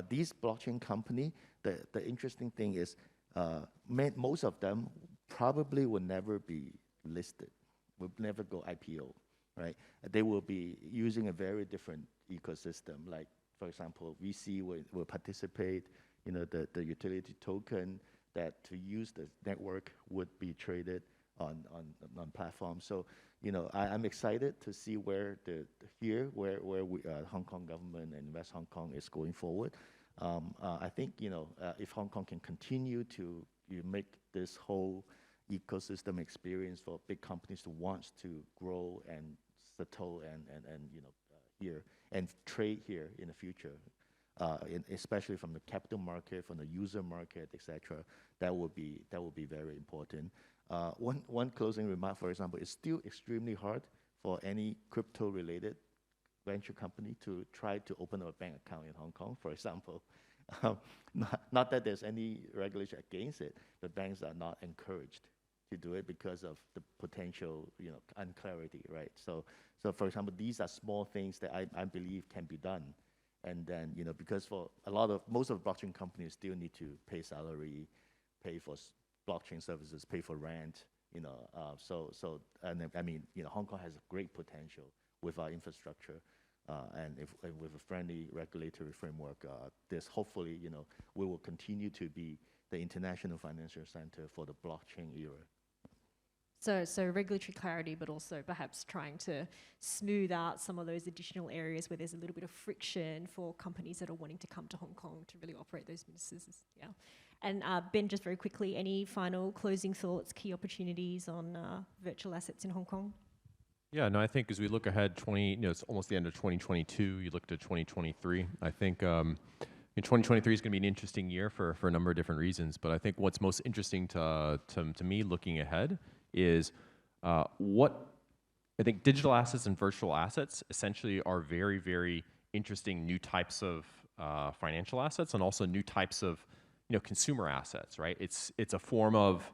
These blockchain company, the interesting thing is, most of them probably will never be listed, will never go IPO, right? They will be using a very different ecosystem. Like, for example, VC will participate, the utility token that to use the network would be traded on platforms. So, I'm excited to see where Hong Kong government and Invest Hong Kong is going forward. I think, if Hong Kong can continue to make this whole ecosystem experience for big companies to want to grow and settle and here and trade here in the future, especially from the capital market, from the user market, etc., that will be very important. One closing remark, for example, it's still extremely hard for any crypto-related venture company to try to open up a bank account in Hong Kong, for example. Not that there's any regulation against it, but banks are not encouraged to do it because of the potential, unclarity, right? So for example, these are small things that I believe can be done. And then, because for most of the blockchain companies still need to pay salary, pay for blockchain services, pay for rent, and Hong Kong has a great potential with our infrastructure, and with a friendly regulatory framework, this hopefully, we will continue to be the international financial center for the blockchain era. So regulatory clarity, but also perhaps trying to smooth out some of those additional areas where there's a little bit of friction for companies that are wanting to come to Hong Kong to really operate those businesses. Yeah. And Ben, just very quickly, any final closing thoughts, key opportunities on virtual assets in Hong Kong? Yeah, no, I think as we look ahead, it's almost the end of 2022. You look to 2023. I think 2023 is going to be an interesting year for a number of different reasons. But I think what's most interesting to me looking ahead is what I think digital assets and virtual assets essentially are very, very interesting new types of financial assets and also new types of consumer assets, right? It's a form of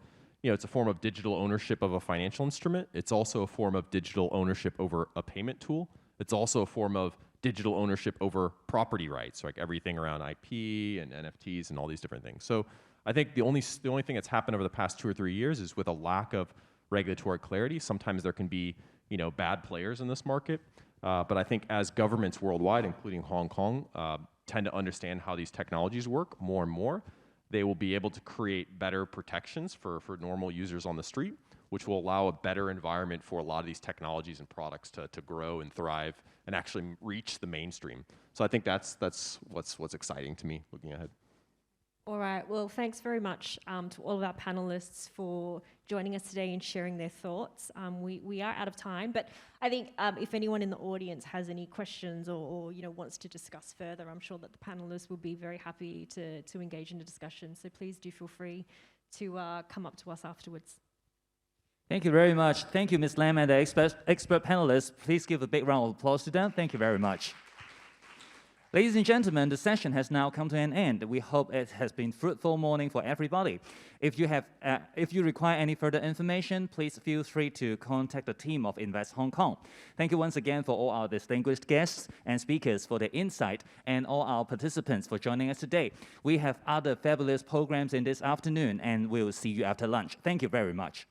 digital ownership of a financial instrument. It's also a form of digital ownership over a payment tool. It's also a form of digital ownership over property rights, like everything around IP and NFTs and all these different things. So I think the only thing that's happened over the past 2 or 3 years is with a lack of regulatory clarity. Sometimes there can be bad players in this market, but I think as governments worldwide, including Hong Kong, tend to understand how these technologies work more and more, they will be able to create better protections for normal users on the street, which will allow a better environment for a lot of these technologies and products to grow and thrive and actually reach the mainstream. So I think that's what's exciting to me looking ahead. All right, well, thanks very much to all of our panelists for joining us today and sharing their thoughts. We are out of time, but I think if anyone in the audience has any questions or wants to discuss further, I'm sure that the panelists will be very happy to engage in a discussion. So please do feel free to come up to us afterwards. Thank you very much. Thank you, Ms. Lam and the expert panelists. Please give a big round of applause to them. Thank you very much. Ladies and gentlemen, the session has now come to an end. We hope it has been a fruitful morning for everybody. If you require any further information, please feel free to contact the team of Invest Hong Kong. Thank you once again for all our distinguished guests and speakers for their insight and all our participants for joining us today. We have other fabulous programs in this afternoon, and we'll see you after lunch. Thank you very much.